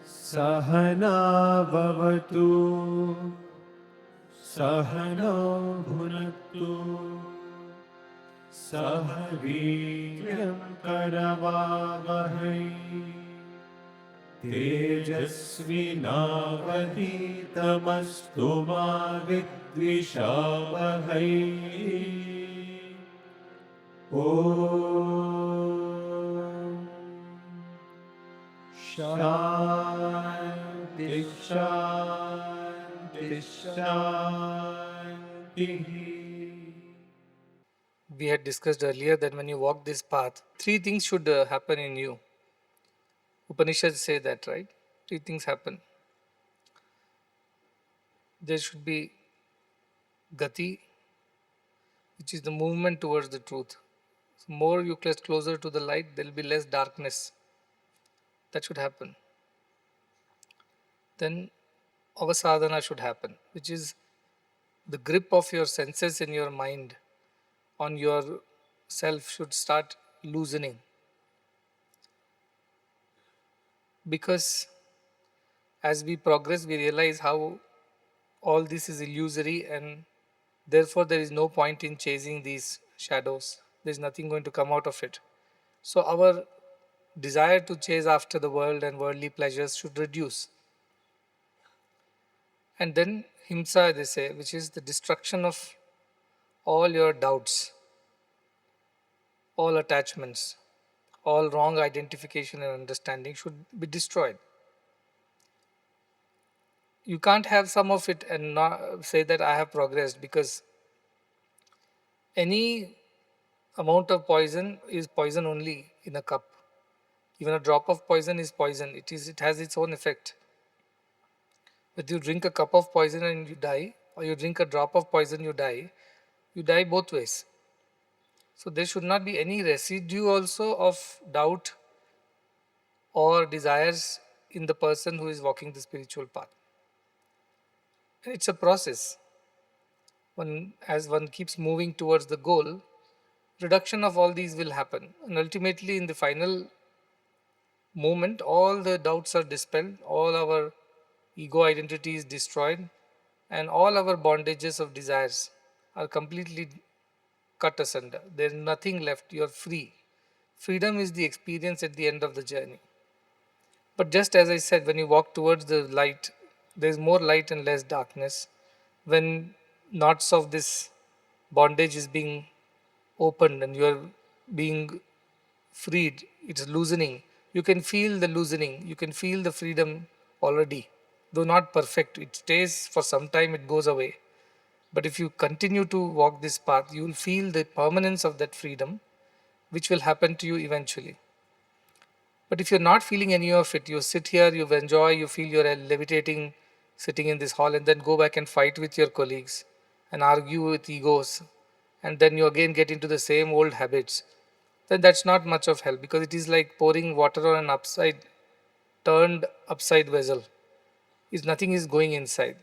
Sahana bhavatu, Sahana bhunaktu, Sahaviryam karavavahai, Tejasvinavaditamastu ma vidvishavahai. Om Shanti Shanti Shanti. We had discussed earlier that when you walk this path, three things should happen in you. Upanishads say that, right? Three things happen. There should be gati, which is the movement towards the truth. So more you get closer to the light, there will be less darkness. That should happen. Then avasadhana should happen, which is the grip of your senses in your mind on your self should start loosening. Because as we progress, we realize how all this is illusory, and therefore there is no point in chasing these shadows. There is nothing going to come out of it. So our desire to chase after the world and worldly pleasures should reduce. And then himsa, they say, which is the destruction of all your doubts, all attachments, all wrong identification and understanding should be destroyed. You can't have some of it and not say that I have progressed, because any amount of poison is poison only in a cup. Even a drop of poison is poison. It has its own effect. Whether you drink a cup of poison and you die, or you drink a drop of poison, you die both ways. So there should not be any residue also of doubt or desires in the person who is walking the spiritual path. And it's a process. As one keeps moving towards the goal, reduction of all these will happen. And ultimately, in the final moment, all the doubts are dispelled, all our ego identity is destroyed, and all our bondages of desires are completely cut asunder. There is nothing left. You are free. Freedom is the experience at the end of the journey. But just as I said, when you walk towards the light, there is more light and less darkness. When knots of this bondage is being opened and you are being freed, it's loosening. You can feel the loosening. You can feel the freedom already. Though not perfect, it stays for some time, it goes away. But if you continue to walk this path, you will feel the permanence of that freedom, which will happen to you eventually. But if you're not feeling any of it, you sit here, you enjoy, you feel you're levitating, sitting in this hall, and then go back and fight with your colleagues and argue with egos, and then you again get into the same old habits, then that's not much of help, because it is like pouring water on an turned upside vessel. Is nothing is going inside.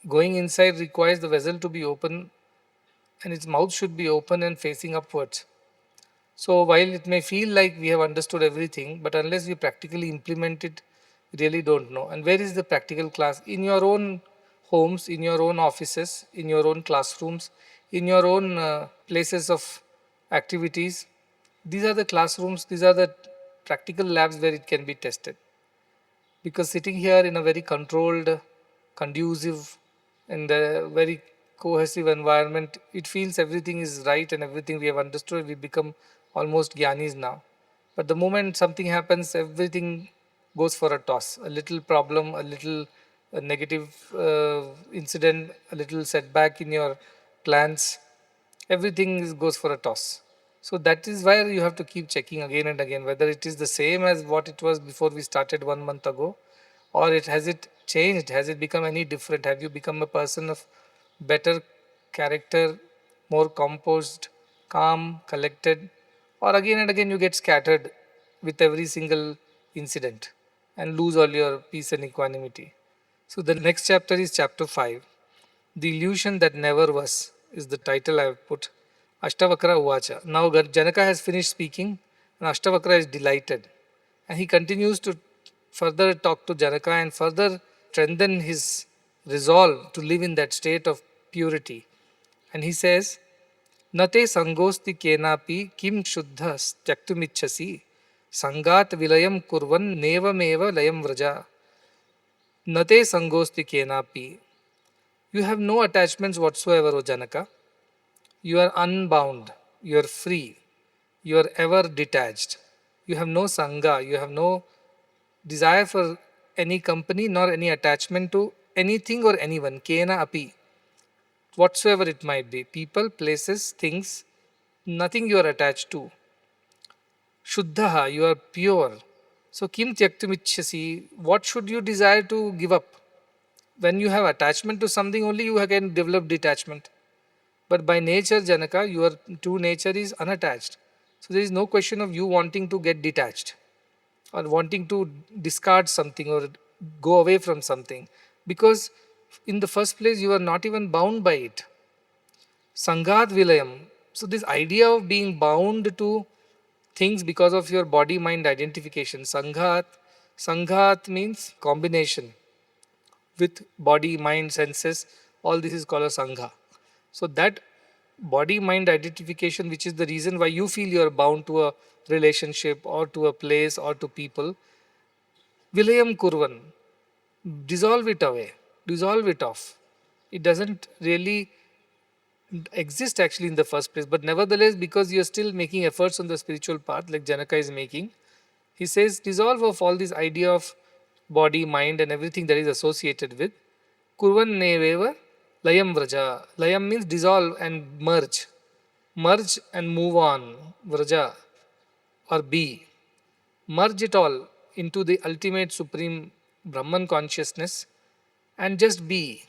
Going inside requires the vessel to be open, and its mouth should be open and facing upwards. So while it may feel like we have understood everything, but unless we practically implement it, we really don't know. And where is the practical class? In your own homes, in your own offices, in your own classrooms, in your own places of activities. These are the classrooms, these are the practical labs where it can be tested. Because sitting here in a very controlled, conducive, and a very cohesive environment, it feels everything is right and everything we have understood, we become almost gyanis now. But the moment something happens, everything goes for a toss. A little problem, a little negative incident, a little setback in your plans, everything goes for a toss. So that is why you have to keep checking again and again whether it is the same as what it was before we started 1 month ago, or it changed, has it become any different, have you become a person of better character, more composed, calm, collected, or again and again you get scattered with every single incident and lose all your peace and equanimity. So the next chapter is chapter 5, the illusion that never was. is the title I have put. Ashtavakra Uvacha. Now Janaka has finished speaking and Ashtavakra is delighted. And he continues to further talk to Janaka and further strengthen his resolve to live in that state of purity. And he says, Nate sangosti kenapi kim shuddhas tyaktumichasi sangat vilayam kurvan nevameva layam vraja. Nate sangosti kenapi. You have no attachments whatsoever, O Janaka. You are unbound. You are free. You are ever detached. You have no sangha. You have no desire for any company nor any attachment to anything or anyone. Kena api. Whatsoever it might be. People, places, things. Nothing you are attached to. Shuddhaha. You are pure. So kim tyaktumichyasi. What should you desire to give up? When you have attachment to something only you can develop detachment. But by nature, Janaka, your true nature is unattached. So there is no question of you wanting to get detached or wanting to discard something or go away from something. Because in the first place, you are not even bound by it. Sanghat Vilayam. So this idea of being bound to things because of your body-mind identification. Sanghat means combination with body, mind, senses. All this is called a Sangha. So that body mind identification, which is the reason why you feel you are bound to a relationship or to a place or to people, vilayam kurvan, dissolve it away, dissolve it off. It doesn't really exist actually in the first place, but nevertheless, because you are still making efforts on the spiritual path like Janaka is making, he says dissolve of all this idea of body, mind and everything that is associated with kurvan neveva layam vraja. Layam means dissolve and merge and move on, vraja or be. Merge it all into the ultimate supreme Brahman consciousness and just be.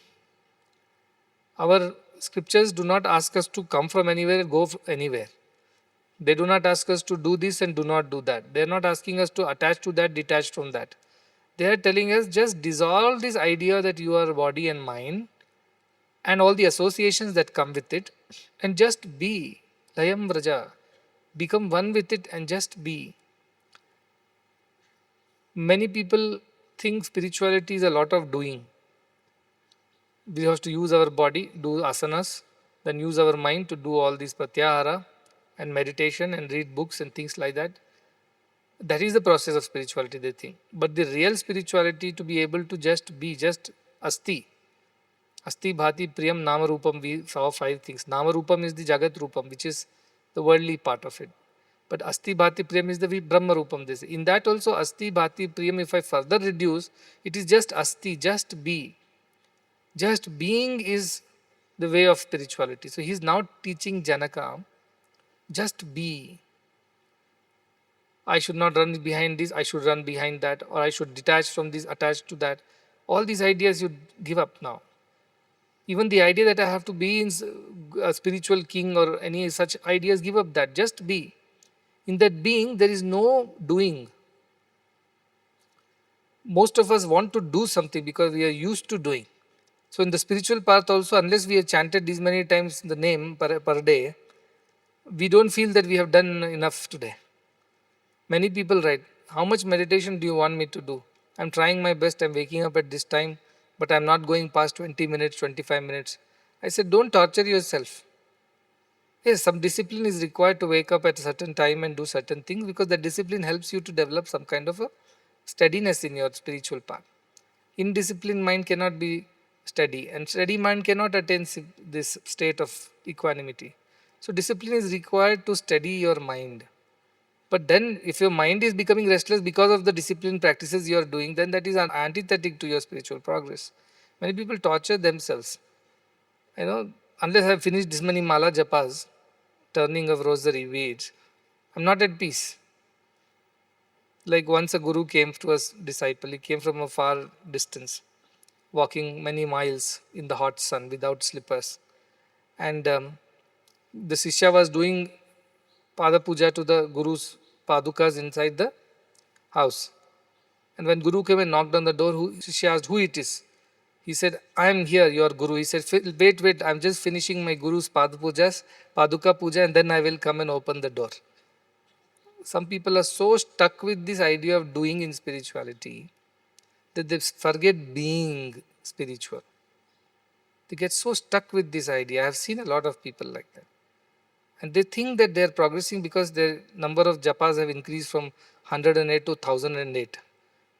Our scriptures do not ask us to come from anywhere, go anywhere. They do not ask us to do this and do not do that. They are not asking us to attach to that, detach from that. They are telling us just dissolve this idea that you are body and mind and all the associations that come with it and just be. Layam Vraja. Become one with it and just be. Many people think spirituality is a lot of doing. We have to use our body, do asanas, then use our mind to do all these pratyahara and meditation and read books and things like that. That is the process of spirituality, they think. But the real spirituality to be able to just be, just asti. Asti bhati priyam nama rupam, we saw 5 things. Nama rupam is the jagat rupam, which is the worldly part of it. But asti bhati priyam is the brahma rupam. This. In that also asti bhati priyam, if I further reduce, it is just asti, just be. Just being is the way of spirituality. So he is now teaching Janaka, just be. I should not run behind this, I should run behind that, or I should detach from this, attach to that. All these ideas you give up now. Even the idea that I have to be in a spiritual king or any such ideas, give up that. Just be. In that being, there is no doing. Most of us want to do something because we are used to doing. So in the spiritual path also, unless we have chanted these many times the name per day, we don't feel that we have done enough today. Many people write, how much meditation do you want me to do? I'm trying my best, I'm waking up at this time, but I'm not going past 20 minutes, 25 minutes. I said, don't torture yourself. Yes, some discipline is required to wake up at a certain time and do certain things because that discipline helps you to develop some kind of a steadiness in your spiritual path. Indisciplined mind cannot be steady, and steady mind cannot attain this state of equanimity. So discipline is required to steady your mind. But then if your mind is becoming restless because of the discipline practices you are doing, then that is antithetic to your spiritual progress. Many people torture themselves. Unless I have finished this many mala japas, turning of rosary beads, I'm not at peace. Like once a guru came to us disciple, he came from a far distance, walking many miles in the hot sun without slippers. And the Sishya was doing Pada Puja to the Guru's Padukas inside the house. And when Guru came and knocked on the door, Shishya asked who it is. He said, I am here, your Guru. He said, wait, I'm just finishing my Guru's Paduka Puja, and then I will come and open the door. Some people are so stuck with this idea of doing in spirituality that they forget being spiritual. They get so stuck with this idea. I have seen a lot of people like that. And they think that they are progressing because their number of japas have increased from 108 to 1008.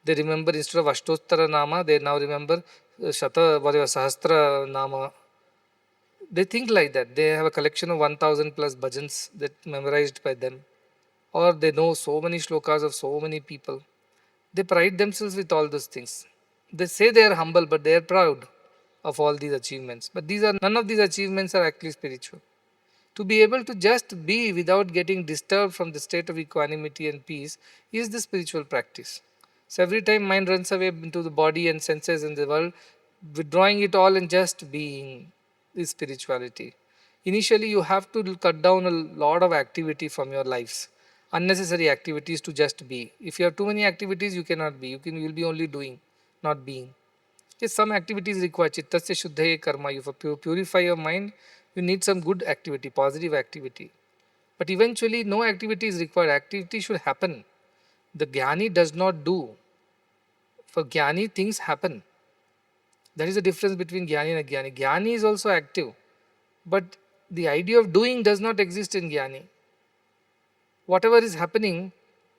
They remember instead of Ashtottara Nama, they now remember Sahastra Nama. They think like that. They have a collection of 1000 plus bhajans that memorized by them. Or they know so many shlokas of so many people. They pride themselves with all those things. They say they are humble, but they are proud of all these achievements. But none of these achievements are actually spiritual. To be able to just be without getting disturbed from the state of equanimity and peace is the spiritual practice. So every time mind runs away into the body and senses in the world, withdrawing it all and just being is spirituality. Initially, you have to cut down a lot of activity from your lives, unnecessary activities to just be. If you have too many activities, you cannot be. You will be only doing, not being. Yes, some activities require chittasya shuddhaye karma. You purify your mind, you need some good activity, positive activity. But eventually, no activity is required. Activity should happen. The jnani does not do. For jnani, things happen. That is the difference between jnani and ajnani. Jnani is also active, but the idea of doing does not exist in jnani. Whatever is happening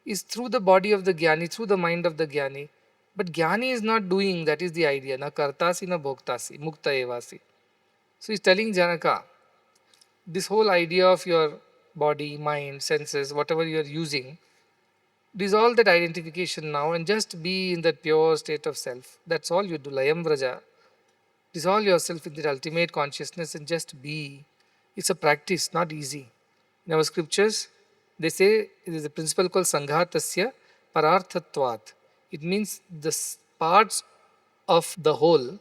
is through the body of the jnani, through the mind of the jnani. But jnani is not doing, that is the idea. Na kartasi na bhoktasi, mukta evasi. So he's telling Janaka, this whole idea of your body, mind, senses, whatever you are using, dissolve that identification now and just be in that pure state of self. That's all you do. Layam Vraja. Dissolve yourself in the ultimate consciousness and just be. It's a practice, not easy. In our scriptures, they say it is a principle called Sanghatasya Pararthatvat. It means the parts of the whole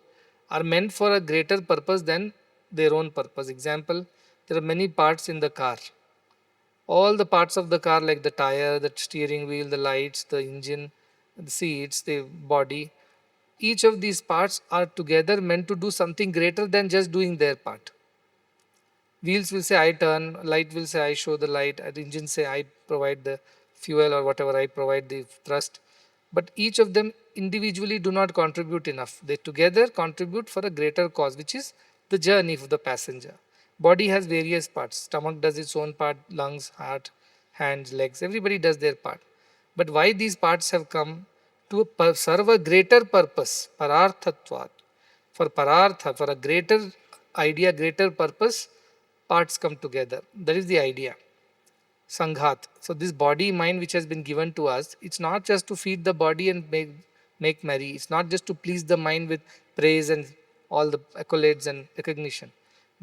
are meant for a greater purpose than their own purpose. Example, there are many parts in the car. All the parts of the car, like the tire, the steering wheel, the lights, the engine, the seats, the body, each of these parts are together meant to do something greater than just doing their part. Wheels will say I turn, light will say I show the light, and engine say I provide the fuel or whatever, I provide the thrust. But each of them individually do not contribute enough. They together contribute for a greater cause, which is the journey of the passenger. Body has various parts. Stomach does its own part, lungs, heart, hands, legs. Everybody does their part. But why these parts have come? To serve a greater purpose, pararthatvat. For parartha, for a greater idea, greater purpose, parts come together. That is the idea. Sanghat. So this body mind which has been given to us, it's not just to feed the body and make merry. It's not just to please the mind with praise and all the accolades and recognition.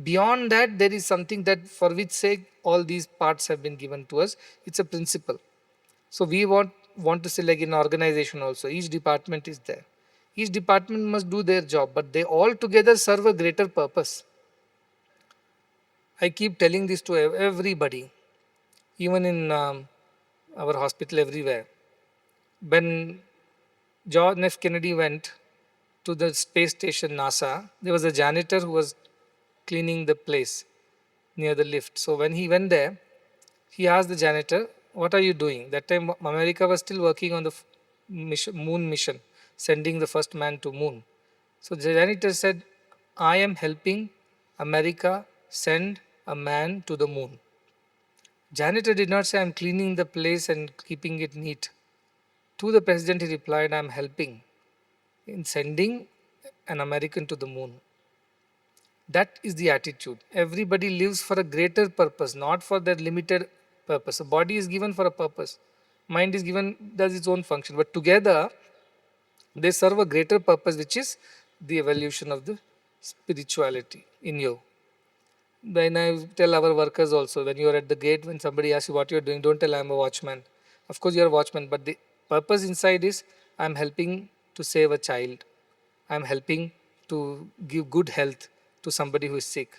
Beyond that, there is something that for which sake all these parts have been given to us. It's a principle. So we want to say, like in organization also, each department is there. Each department must do their job, but they all together serve a greater purpose. I keep telling this to everybody, even in our hospital, everywhere. When John F. Kennedy went to the space station NASA, there was a janitor who was cleaning the place near the lift. So when he went there, he asked the janitor, "What are you doing?" That time, America was still working on the moon mission, sending the first man to moon. So the janitor said, "I am helping America send a man to the moon." Janitor did not say, "I'm cleaning the place and keeping it neat." To the president, he replied, "I'm helping in sending an American to the moon." That is the attitude. Everybody lives for a greater purpose, not for their limited purpose. The body is given for a purpose. Mind is given, does its own function. But together, they serve a greater purpose, which is the evolution of the spirituality in you. When I tell our workers also, when you are at the gate, when somebody asks you what you are doing, don't tell I am a watchman. Of course, you are a watchman, but the purpose inside is I am helping to save a child. I am helping to give good health to somebody who is sick.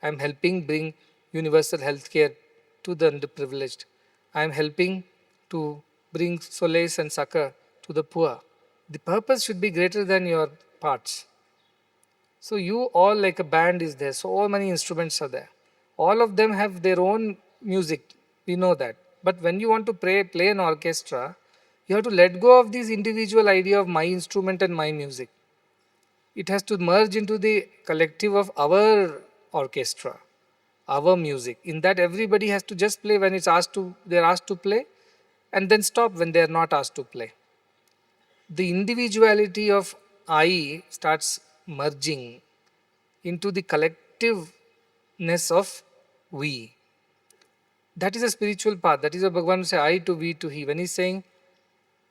I am helping bring universal health care to the underprivileged. I am helping to bring solace and succor to the poor. The purpose should be greater than your parts. So you all, like a band is there. So many instruments are there. All of them have their own music. We know that. But when you want to play an orchestra, you have to let go of this individual idea of my instrument and my music. It has to merge into the collective of our orchestra, our music. In that, everybody has to just play when they're asked to play, and then stop when they're not asked to play. The individuality of I starts merging into the collectiveness of we. That is a spiritual path. That is what Bhagavan say, I to we to he. When he's saying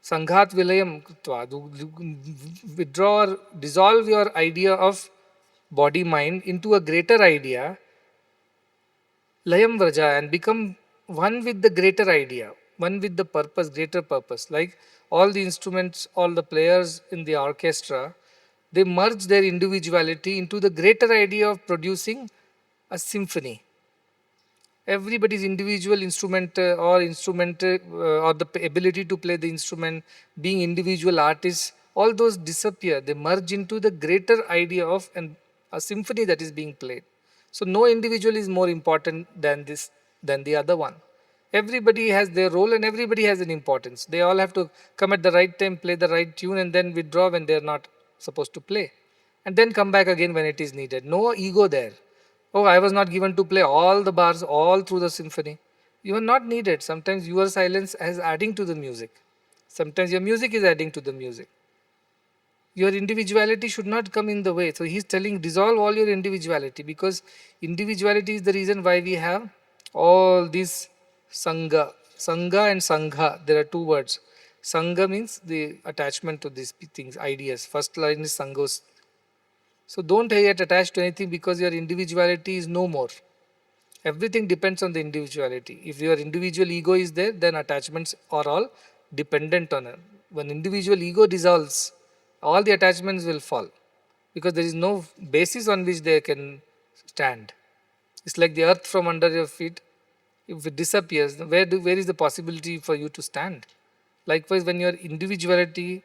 Sanghat Vilayam Kritva, withdraw or dissolve your idea of body mind into a greater idea, Layam Vraja, and become one with the greater idea, one with the purpose, greater purpose. Like all the instruments, all the players in the orchestra, they merge their individuality into the greater idea of producing a symphony. Everybody's individual instrument or the ability to play the instrument, being individual artists, all those disappear. They merge into the greater idea of a symphony that is being played. So no individual is more important than the other one. Everybody has their role and everybody has an importance. They all have to come at the right time, play the right tune, and then withdraw when they are not supposed to play, and then come back again when it is needed. No ego there. Oh, I was not given to play all the bars all through the symphony. You are not needed. Sometimes your silence is adding to the music. Sometimes your music is adding to the music. Your individuality should not come in the way. So he's telling dissolve all your individuality, because individuality is the reason why we have all these sangha. Sangha and sangha, there are two words. Sangha means the attachment to these things, ideas. First line is sangos. So don't get attached to anything, because your individuality is no more. Everything depends on the individuality. If your individual ego is there, then attachments are all dependent on it. When individual ego dissolves, all the attachments will fall, because there is no basis on which they can stand. It's like the earth from under your feet. If it disappears, where is the possibility for you to stand? Likewise, when your individuality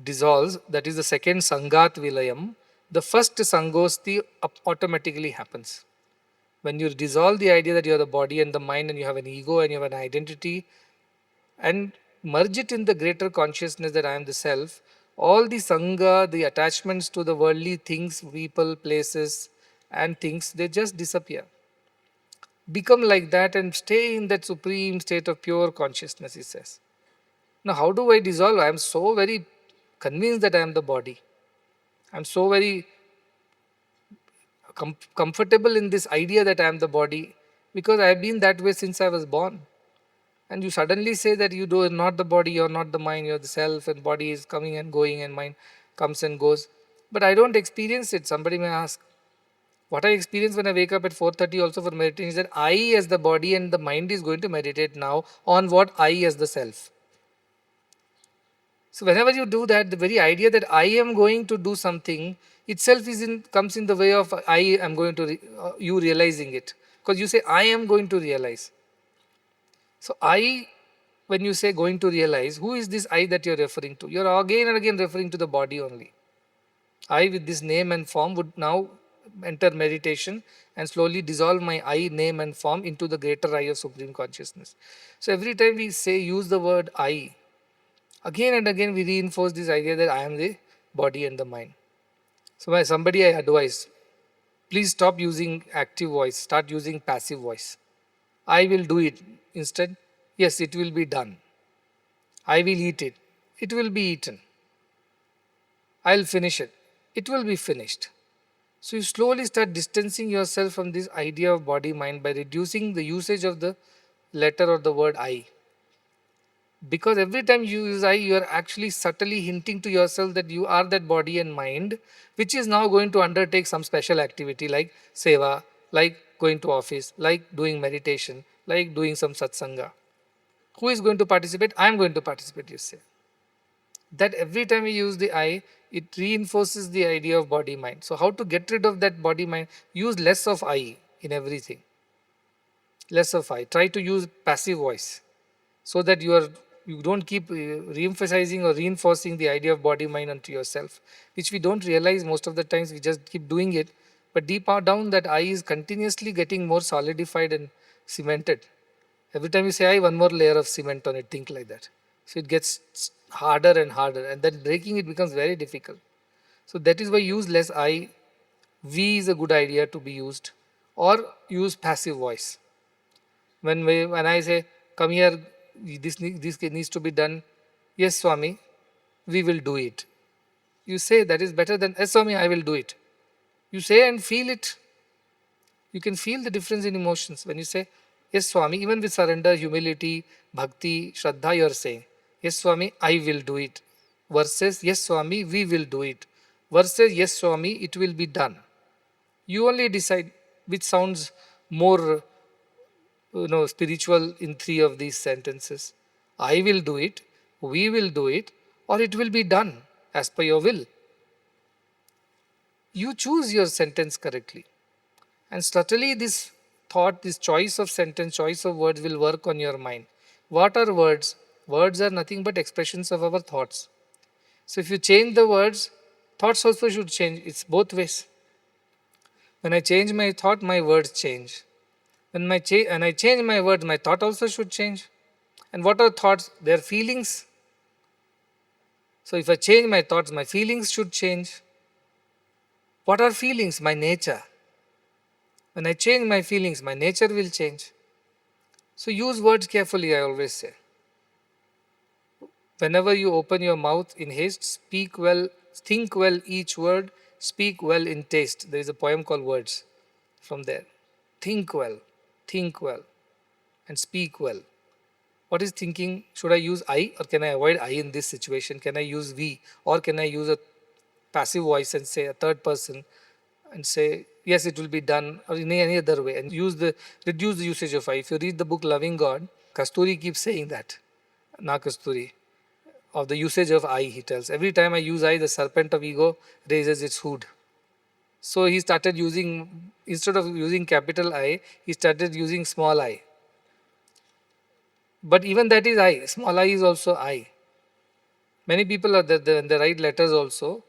dissolves, that is the second sangat vilayam, the first sangosti automatically happens. When you dissolve the idea that you are the body and the mind and you have an ego and you have an identity, and merge it in the greater consciousness that I am the self, all the sangha, the attachments to the worldly things, people, places, and things, they just disappear. Become like that and stay in that supreme state of pure consciousness, he says. Now, how do I dissolve? I am so very convinced that I am the body. I am so very comfortable in this idea that I am the body, because I have been that way since I was born. And you suddenly say that you are not the body, you are not the mind, you are the self, and body is coming and going, and mind comes and goes. But I don't experience it. Somebody may ask, what I experience when I wake up at 4:30 also for meditation is that I as the body and the mind is going to meditate now on what I as the self. So whenever you do that, the very idea that I am going to do something itself comes in the way of I am going to you realizing it, because you say I am going to realize. So I, when you say going to realize, who is this I that you're referring to? You're again and again referring to the body only. I with this name and form would now enter meditation and slowly dissolve my I, name and form into the greater I of Supreme Consciousness. So every time we use the word I, again and again we reinforce this idea that I am the body and the mind. So by somebody I advise, please stop using active voice, start using passive voice. I will do it. Instead, yes, it will be done. I will eat it. It will be eaten. I'll finish it. It will be finished. So you slowly start distancing yourself from this idea of body mind by reducing the usage of the letter or the word I. Because every time you use I, you are actually subtly hinting to yourself that you are that body and mind, which is now going to undertake some special activity like seva, like going to office, like doing meditation, like doing some satsanga. Who is going to participate? I am going to participate, you say. That every time we use the I, it reinforces the idea of body mind. So, how to get rid of that body mind? Use less of I in everything. Less of I. Try to use passive voice so that you are You don't keep re-emphasizing or reinforcing the idea of body mind unto yourself, which we don't realize most of the times. We just keep doing it, but deep down that I is continuously getting more solidified and cemented. Every time you say I, one more layer of cement on it, think like that. So it gets harder and harder, and then breaking it becomes very difficult. So that is why use less I. We is a good idea to be used, or use passive voice. When I say, come here, this needs to be done. Yes, Swami, we will do it. You say that is better than, yes, Swami, I will do it. You say and feel it. You can feel the difference in emotions. When you say, yes, Swami, even with surrender, humility, bhakti, shraddha, you are saying, yes, Swami, I will do it. Versus, yes, Swami, we will do it. Versus, yes, Swami, it will be done. You only decide which sounds more spiritual in three of these sentences. I will do it, we will do it, or it will be done as per your will. You choose your sentence correctly. And subtly this thought, this choice of sentence, choice of words will work on your mind. What are words? Words are nothing but expressions of our thoughts. So if you change the words, thoughts also should change. It's both ways. When I change my thought, my words change. When I change my words, my thought also should change. And what are thoughts? They are feelings. So if I change my thoughts, my feelings should change. What are feelings? My nature. When I change my feelings, my nature will change. So use words carefully, I always say. Whenever you open your mouth in haste, speak well, think well each word, speak well in taste. There is a poem called Words from there. Think well, and speak well. What is thinking? Should I use I, or can I avoid I in this situation? Can I use we, or can I use a passive voice and say a third person and say, yes, it will be done, or in any other way, and reduce the usage of I. If you read the book Loving God, Kasturi keeps saying that, Na Kasturi, of the usage of I, he tells. Every time I use I, the serpent of ego raises its hood. So he started using, instead of using capital I, he started using small I. But even that is I. Small I is also I. Many people are there, they write letters also.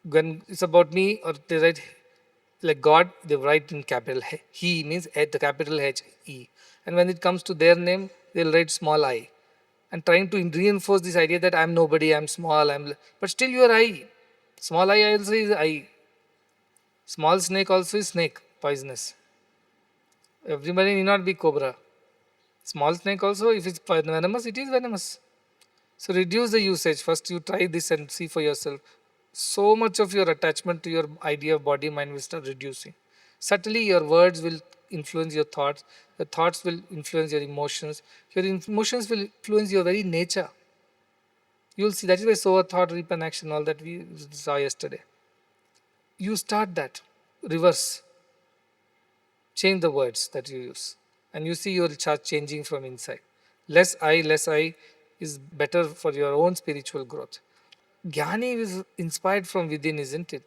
When it's about me, or they write like God, they write in capital He means the capital H E. And when it comes to their name, they'll write small I. And trying to reinforce this idea that I'm nobody, I'm small, but still you are I. Small I also is I. Small snake also is snake, poisonous. Everybody need not be cobra. Small snake also, if it's venomous, it is venomous. So reduce the usage. First you try this and see for yourself. So much of your attachment to your idea of body mind will start reducing. Subtly your words will influence your thoughts. Your thoughts will influence your emotions. Your emotions will influence your very nature. You will see that is why sow a thought, reap an action, all that we saw yesterday. You start that. Reverse. Change the words that you use. And you see your chart changing from inside. Less I is better for your own spiritual growth. Jnani is inspired from within, isn't it?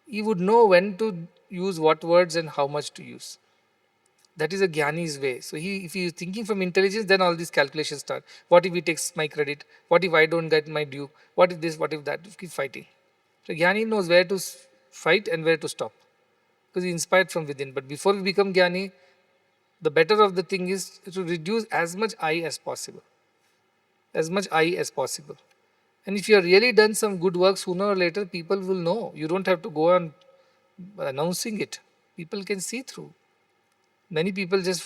He would know when to use what words and how much to use. That is a Jnani's way. So if he is thinking from intelligence, then all these calculations start. What if he takes my credit? What if I don't get my due? What if this? What if that? Keep fighting. So Jnani knows where to fight and where to stop, because he is inspired from within. But before we become Jnani, the better of the thing is to reduce as much I as possible. As much I as possible. And if you have really done some good work, sooner or later people will know. You don't have to go on announcing it. People can see through. Many people just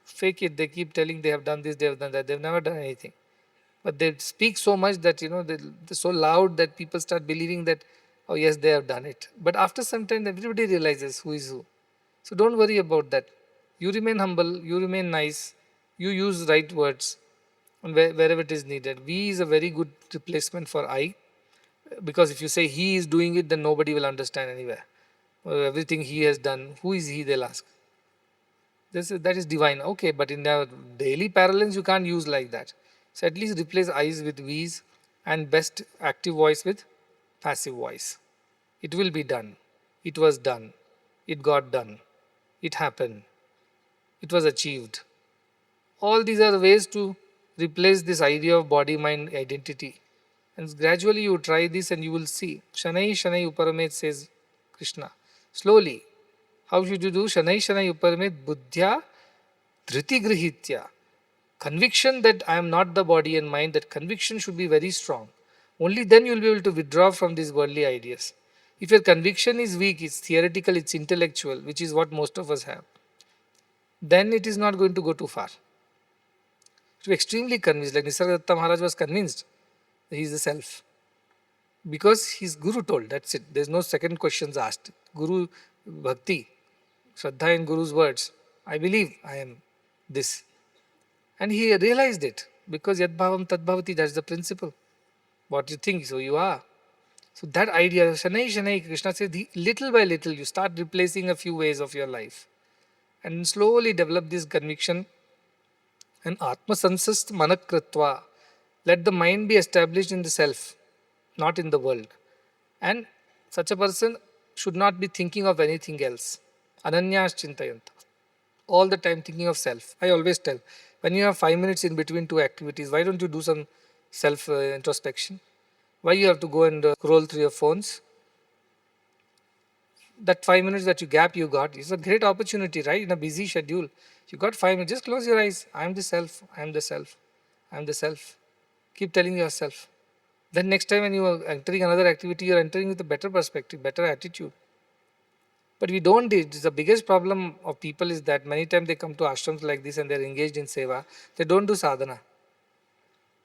fake it. They keep telling they have done this, they have done that. They've never done anything. But they speak so much that, they're so loud that people start believing that, oh yes, they have done it. But after some time, everybody realizes who is who. So don't worry about that. You remain humble, you remain nice, you use right words and wherever it is needed. We is a very good replacement for I, because if you say he is doing it, then nobody will understand anywhere. Everything he has done, who is he, they'll ask. That is divine. Okay, but in our daily parlance, you can't use like that. So at least replace I's with V's, and best active voice with passive voice. It will be done. It was done. It got done. It happened. It was achieved. All these are ways to replace this idea of body mind identity. And gradually you try this and you will see. Shanai Shanai Uparamet, says Krishna. Slowly. How should you do? Shanai Shanai Uparamet Buddhya Dhriti Grihitya. Conviction that I am not the body and mind, that conviction should be very strong. Only then you will be able to withdraw from these worldly ideas. If your conviction is weak, it's theoretical, it's intellectual, which is what most of us have, then it is not going to go too far. To be extremely convinced, like Nisargadatta Maharaj was convinced that he is the self. Because his guru told, that's it. There's no second questions asked. Guru Bhakti, Shraddha in Guru's words, I believe I am this. And he realized it because Yad Bhavam Tad Bhavati, that's the principle. What you think, so you are. So that idea, Shanai Shanai, Krishna says, little by little you start replacing a few ways of your life and slowly develop this conviction. And Atma Sansast Manakritva, let the mind be established in the self, not in the world. And such a person should not be thinking of anything else. Ananyas Chintayanta. All the time thinking of self. I always tell, when you have 5 minutes in between two activities, why don't you do some self introspection? Why you have to go and scroll through your phones? That 5 minutes that you gap you got is a great opportunity, right? In a busy schedule, you got 5 minutes. Just close your eyes. I am the self. I am the self. I am the self. Keep telling yourself. Then next time when you are entering another activity, you are entering with a better perspective, better attitude. But we don't do it. The biggest problem of people is that many times they come to ashrams like this and they are engaged in seva. They don't do sadhana.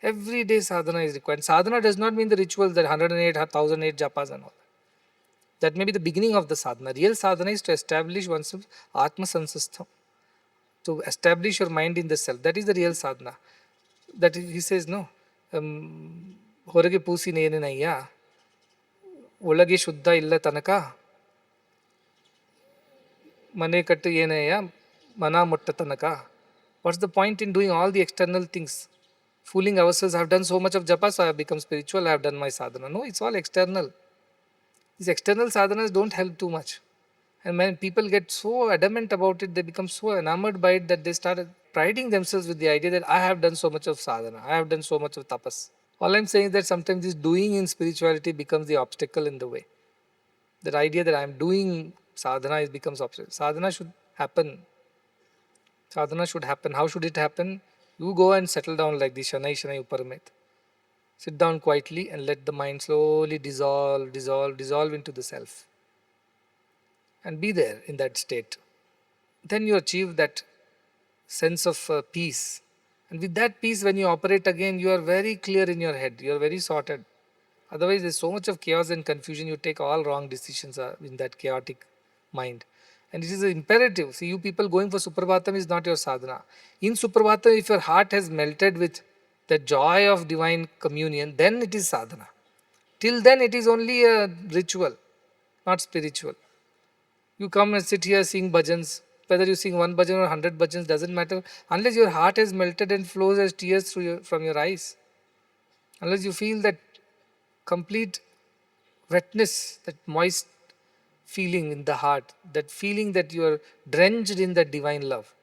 Every day sadhana is required. Sadhana does not mean the rituals that 108, 1008 japas and all. That may be the beginning of the sadhana. Real sadhana is to establish oneself atma sansastham, to establish your mind in the self. That is the real sadhana. That he says, no. ಹೊರಗೆ ಪೂಸಿನೇನಯ್ಯ ಒಳಗೆ ಶುದ್ಧ ಇಲ್ಲ ತನಕ ಮನೆ ಕಟ್ಟು ಏನಯ್ಯ ಮನ ಮುಟ್ಟ ತನಕ. What's the point in doing all the external things? Fooling ourselves, I have done so much of japa, so I have become spiritual, I have done my sadhana. No, it's all external. These external sadhanas don't help too much. And when people get so adamant about it, they become so enamored by it that they start priding themselves with the idea that I have done so much of sadhana, I have done so much of tapas. All I'm saying is that sometimes this doing in spirituality becomes the obstacle in the way. That idea that I'm doing sadhana becomes obstacle. Sadhana should happen. Sadhana should happen. How should it happen? You go and settle down like this, Shanai Shanai Uparamet. Sit down quietly and let the mind slowly dissolve into the self. And be there in that state. Then you achieve that sense of peace. And with that peace, when you operate again, you are very clear in your head. You are very sorted. Otherwise, there's so much of chaos and confusion. You take all wrong decisions in that chaotic mind. And it is imperative. See, you people going for Suprabhatam is not your sadhana. In Suprabhatam, if your heart has melted with the joy of divine communion, then it is sadhana. Till then, it is only a ritual, not spiritual. You come and sit here sing bhajans. Whether you sing one bhajan or 100 bhajans doesn't matter unless your heart has melted and flows as tears from your eyes. Unless you feel that complete wetness, that moist feeling in the heart, that feeling that you are drenched in that divine love.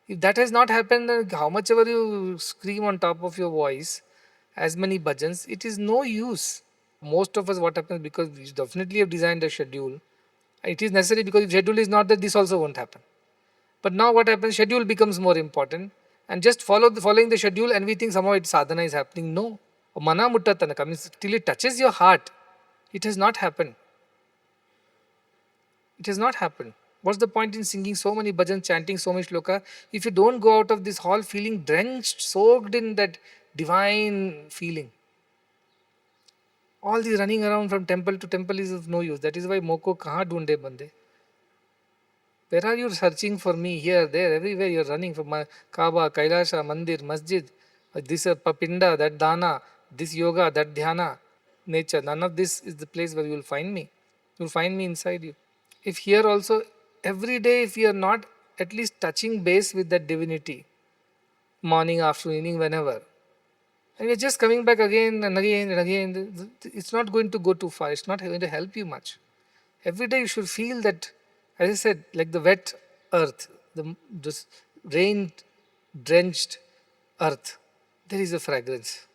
If that has not happened, then how much ever you scream on top of your voice, as many bhajans, it is no use. Most of us, what happens, because we definitely have designed a schedule, it is necessary because if schedule is not there, this also won't happen. But now what happens, schedule becomes more important and just following the schedule and we think somehow it's sadhana is happening. No. Mana mutta tanaka means till it touches your heart, it has not happened. It has not happened. What's the point in singing so many bhajans, chanting so much shloka, if you don't go out of this hall feeling drenched, soaked in that divine feeling? All this running around from temple to temple is of no use. That is why moko kaha dhoonde bande. Where are you searching for me? Here, there, everywhere you are running from Kaaba, Kailasha, Mandir, Masjid, this Papinda, that Dana, this yoga, that Dhyana, nature. None of this is the place where you will find me. You will find me inside you. If here also, every day, if you are not at least touching base with that divinity, morning, afternoon, evening, whenever, and you're just coming back again and again and again, it's not going to go too far. It's not going to help you much. Every day you should feel that, as I said, like the wet earth, the rain drenched earth. there is a fragrance.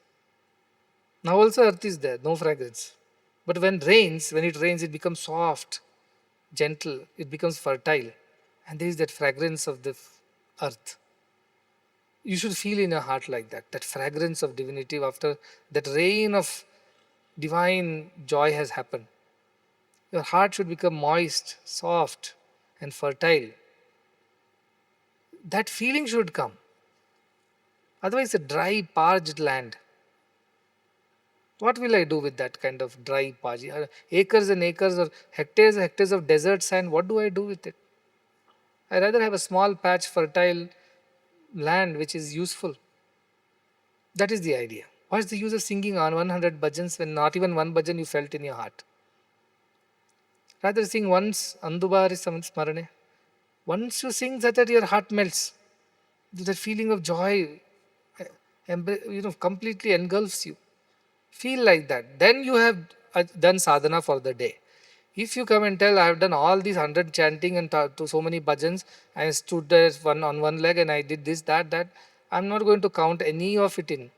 Now also earth is there, no fragrance. But when it rains, it becomes soft, gentle, it becomes fertile. And there is that fragrance of the earth. You should feel in your heart like that, that fragrance of divinity after that rain of divine joy has happened. Your heart should become moist, soft, and fertile. That feeling should come. Otherwise, a dry, parched land. What will I do with that kind of dry, parched acres and acres or hectares and hectares of desert sand? What do I do with it? I rather have a small patch, fertile land which is useful. That is the idea. What's the use of singing on 100 bhajans when not even one bhajan you felt in your heart? Rather sing once, Andubari Smarane. Once you sing that your heart melts. That feeling of joy completely engulfs you. Feel like that. Then you have done sadhana for the day. If you come and tell, I have done all these 100 chanting and to so many bhajans, I stood there on one leg and I did this, that, I'm not going to count any of it in.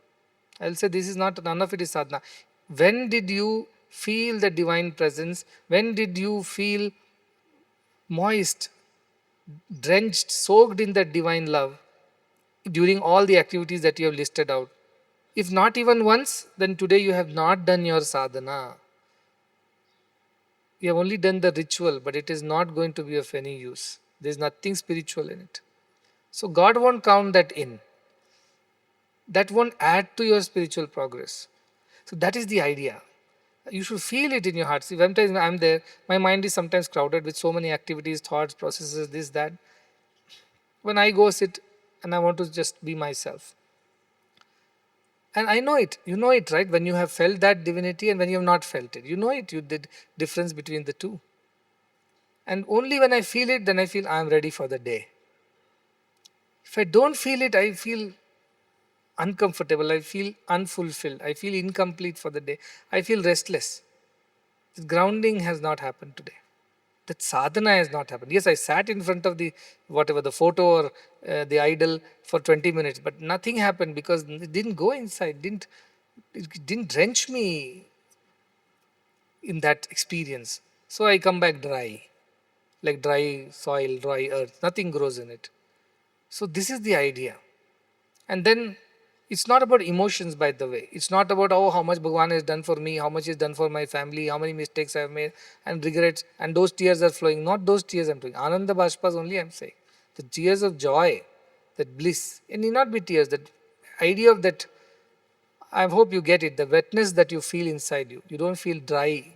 I'll say this is not, none of it is sadhana. When did you feel the divine presence? When did you feel moist, drenched, soaked in that divine love during all the activities that you have listed out? If not even once, then today you have not done your sadhana. You have only done the ritual, but it is not going to be of any use. There is nothing spiritual in it. So God won't count that in. That won't add to your spiritual progress. So that is the idea. You should feel it in your heart. See, sometimes I'm there, my mind is sometimes crowded with so many activities, thoughts, processes, this, that. When I go sit and I want to just be myself. And I know it. You know it, right? When you have felt that divinity and when you have not felt it. You know it. You did difference between the two. And only when I feel it, then I feel I am ready for the day. If I don't feel it, I feel uncomfortable. I feel unfulfilled. I feel incomplete for the day. I feel restless. The grounding has not happened today. That sadhana has not happened. Yes, I sat in front of the whatever the photo or the idol for 20 minutes, but nothing happened because it didn't go inside. It didn't drench me in that experience. So I come back dry, like dry soil, dry earth. Nothing grows in it. So this is the idea. And then it's not about emotions, by the way. It's not about, oh, how much Bhagwan has done for me, how much is done for my family, how many mistakes I have made, and regrets, and those tears are flowing. Not those tears I'm doing. Ananda Bashpas only I'm saying. The tears of joy, that bliss. It need not be tears, that idea of that. I hope you get it, the wetness that you feel inside you. You don't feel dry.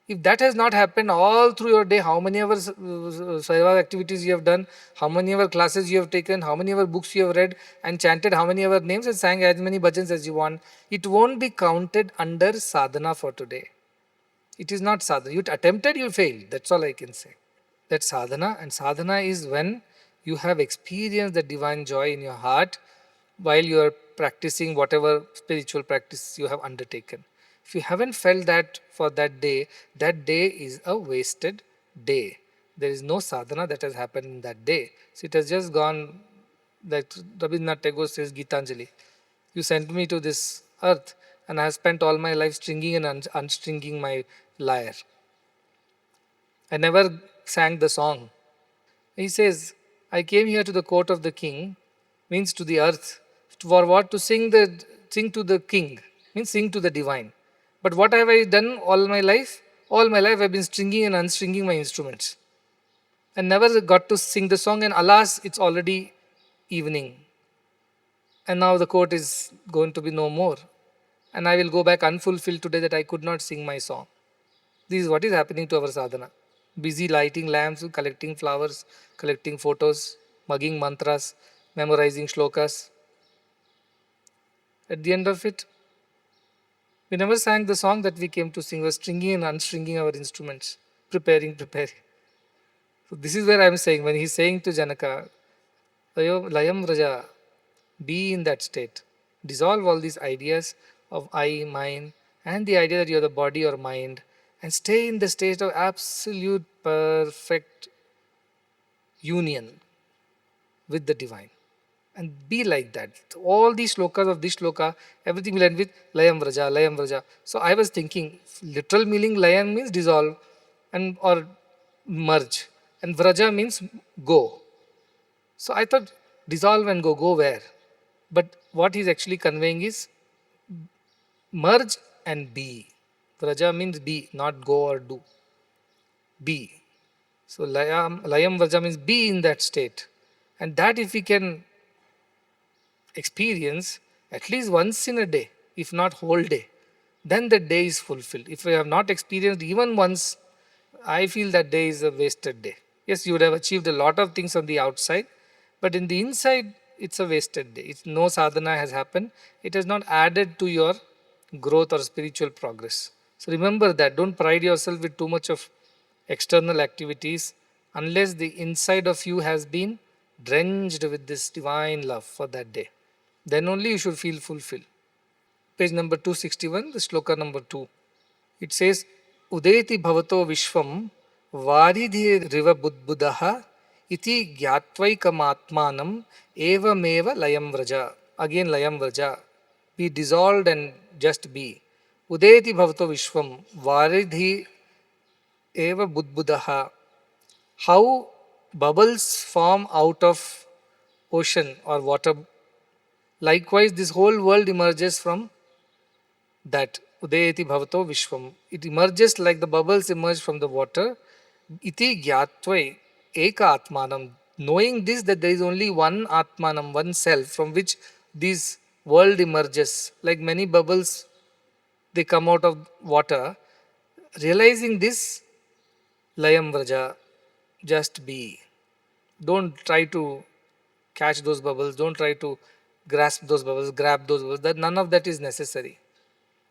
If that has not happened all through your day, how many hours seva activities you have done, how many ever classes you have taken, how many ever books you have read and chanted, how many ever names and sang as many bhajans as you want, it won't be counted under sadhana for today. It is not sadhana. You attempted, you failed. That's all I can say. That's sadhana, and sadhana is when you have experienced the divine joy in your heart while you are practicing whatever spiritual practice you have undertaken. If you haven't felt that for that day is a wasted day. There is no sadhana that has happened in that day. So it has just gone, like Rabindranath Tagore says, Gitanjali. You sent me to this earth and I have spent all my life stringing and unstringing my lyre. I never sang the song. He says, I came here to the court of the king, means to the earth. For what? To sing to the king, means sing to the divine. But what have I done all my life? All my life I've been stringing and unstringing my instruments. And never got to sing the song, and alas, it's already evening. And now the court is going to be no more. And I will go back unfulfilled today that I could not sing my song. This is what is happening to our sadhana. Busy lighting lamps, collecting flowers, collecting photos, mugging mantras, memorizing shlokas. At the end of it, we never sang the song that we came to sing. We were stringing and unstringing our instruments, preparing. So this is where I am saying, when he's saying to Janaka, Layam Raja, be in that state. Dissolve all these ideas of I, mine, and the idea that you are the body or mind, and stay in the state of absolute perfect union with the divine. And be like that. All these shlokas of this shloka, everything will end with layam vraja, layam vraja. So I was thinking, literal meaning layam means dissolve and or merge, and vraja means go. So I thought dissolve and go where? But what he's actually conveying is merge and be. Vraja means be, not go or do. Be. So layam vraja means be in that state. And that if we can experience at least once in a day, if not whole day, then the day is fulfilled. If we have not experienced even once, I feel that day is a wasted day. Yes, you would have achieved a lot of things on the outside, but in the inside, it's a wasted day. It's no sadhana has happened. It has not added to your growth or spiritual progress. So remember that. Don't pride yourself with too much of external activities unless the inside of you has been drenched with this divine love for that day. Then only you should feel fulfilled. Page number 261, the shloka number 2. It says, Udeti bhavato vishvam varidhi riva budbudaha iti gyatvaikamatmanam evameva layam vraja. Again layam vraja. Be dissolved and just be. Udeti bhavato vishvam varidhi eva budbudaha. How bubbles form out of ocean or water. Likewise, this whole world emerges from that Udayati Bhavato Vishwam. It emerges like the bubbles emerge from the water. Iti Gyatvai Eka Atmanam. Knowing this, that there is only one Atmanam, one self from which this world emerges. Like many bubbles, they come out of water. Realizing this, Layam Vraja, just be. Don't try to catch those bubbles. Don't try to grasp those bubbles, grab those bubbles. That none of that is necessary.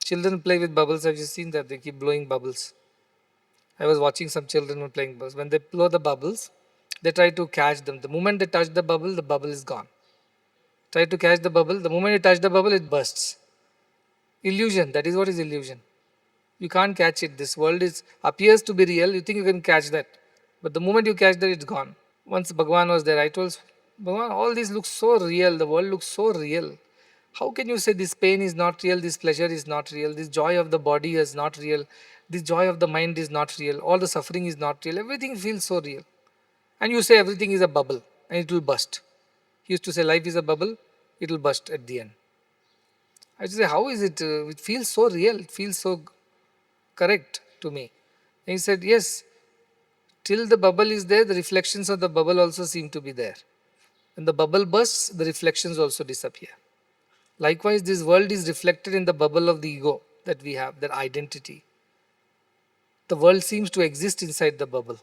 Children play with bubbles. Have you seen that? They keep blowing bubbles. I was watching some children who playing bubbles. When they blow the bubbles, they try to catch them. The moment they touch the bubble is gone. Try to catch the bubble. The moment you touch the bubble, it bursts. Illusion. That is what is illusion. You can't catch it. This world is appears to be real. You think you can catch that. But the moment you catch that, it's gone. Once Bhagwan was there, I told Bhagwan, all this looks so real. The world looks so real. How can you say this pain is not real, this pleasure is not real, this joy of the body is not real, this joy of the mind is not real, all the suffering is not real, everything feels so real. And you say everything is a bubble and it will burst. He used to say life is a bubble, it will burst at the end. I used to say, how is it? It feels so real, it feels so correct to me. And he said, yes, till the bubble is there, the reflections of the bubble also seem to be there. When the bubble bursts, the reflections also disappear. Likewise, this world is reflected in the bubble of the ego that we have, that identity. The world seems to exist inside the bubble.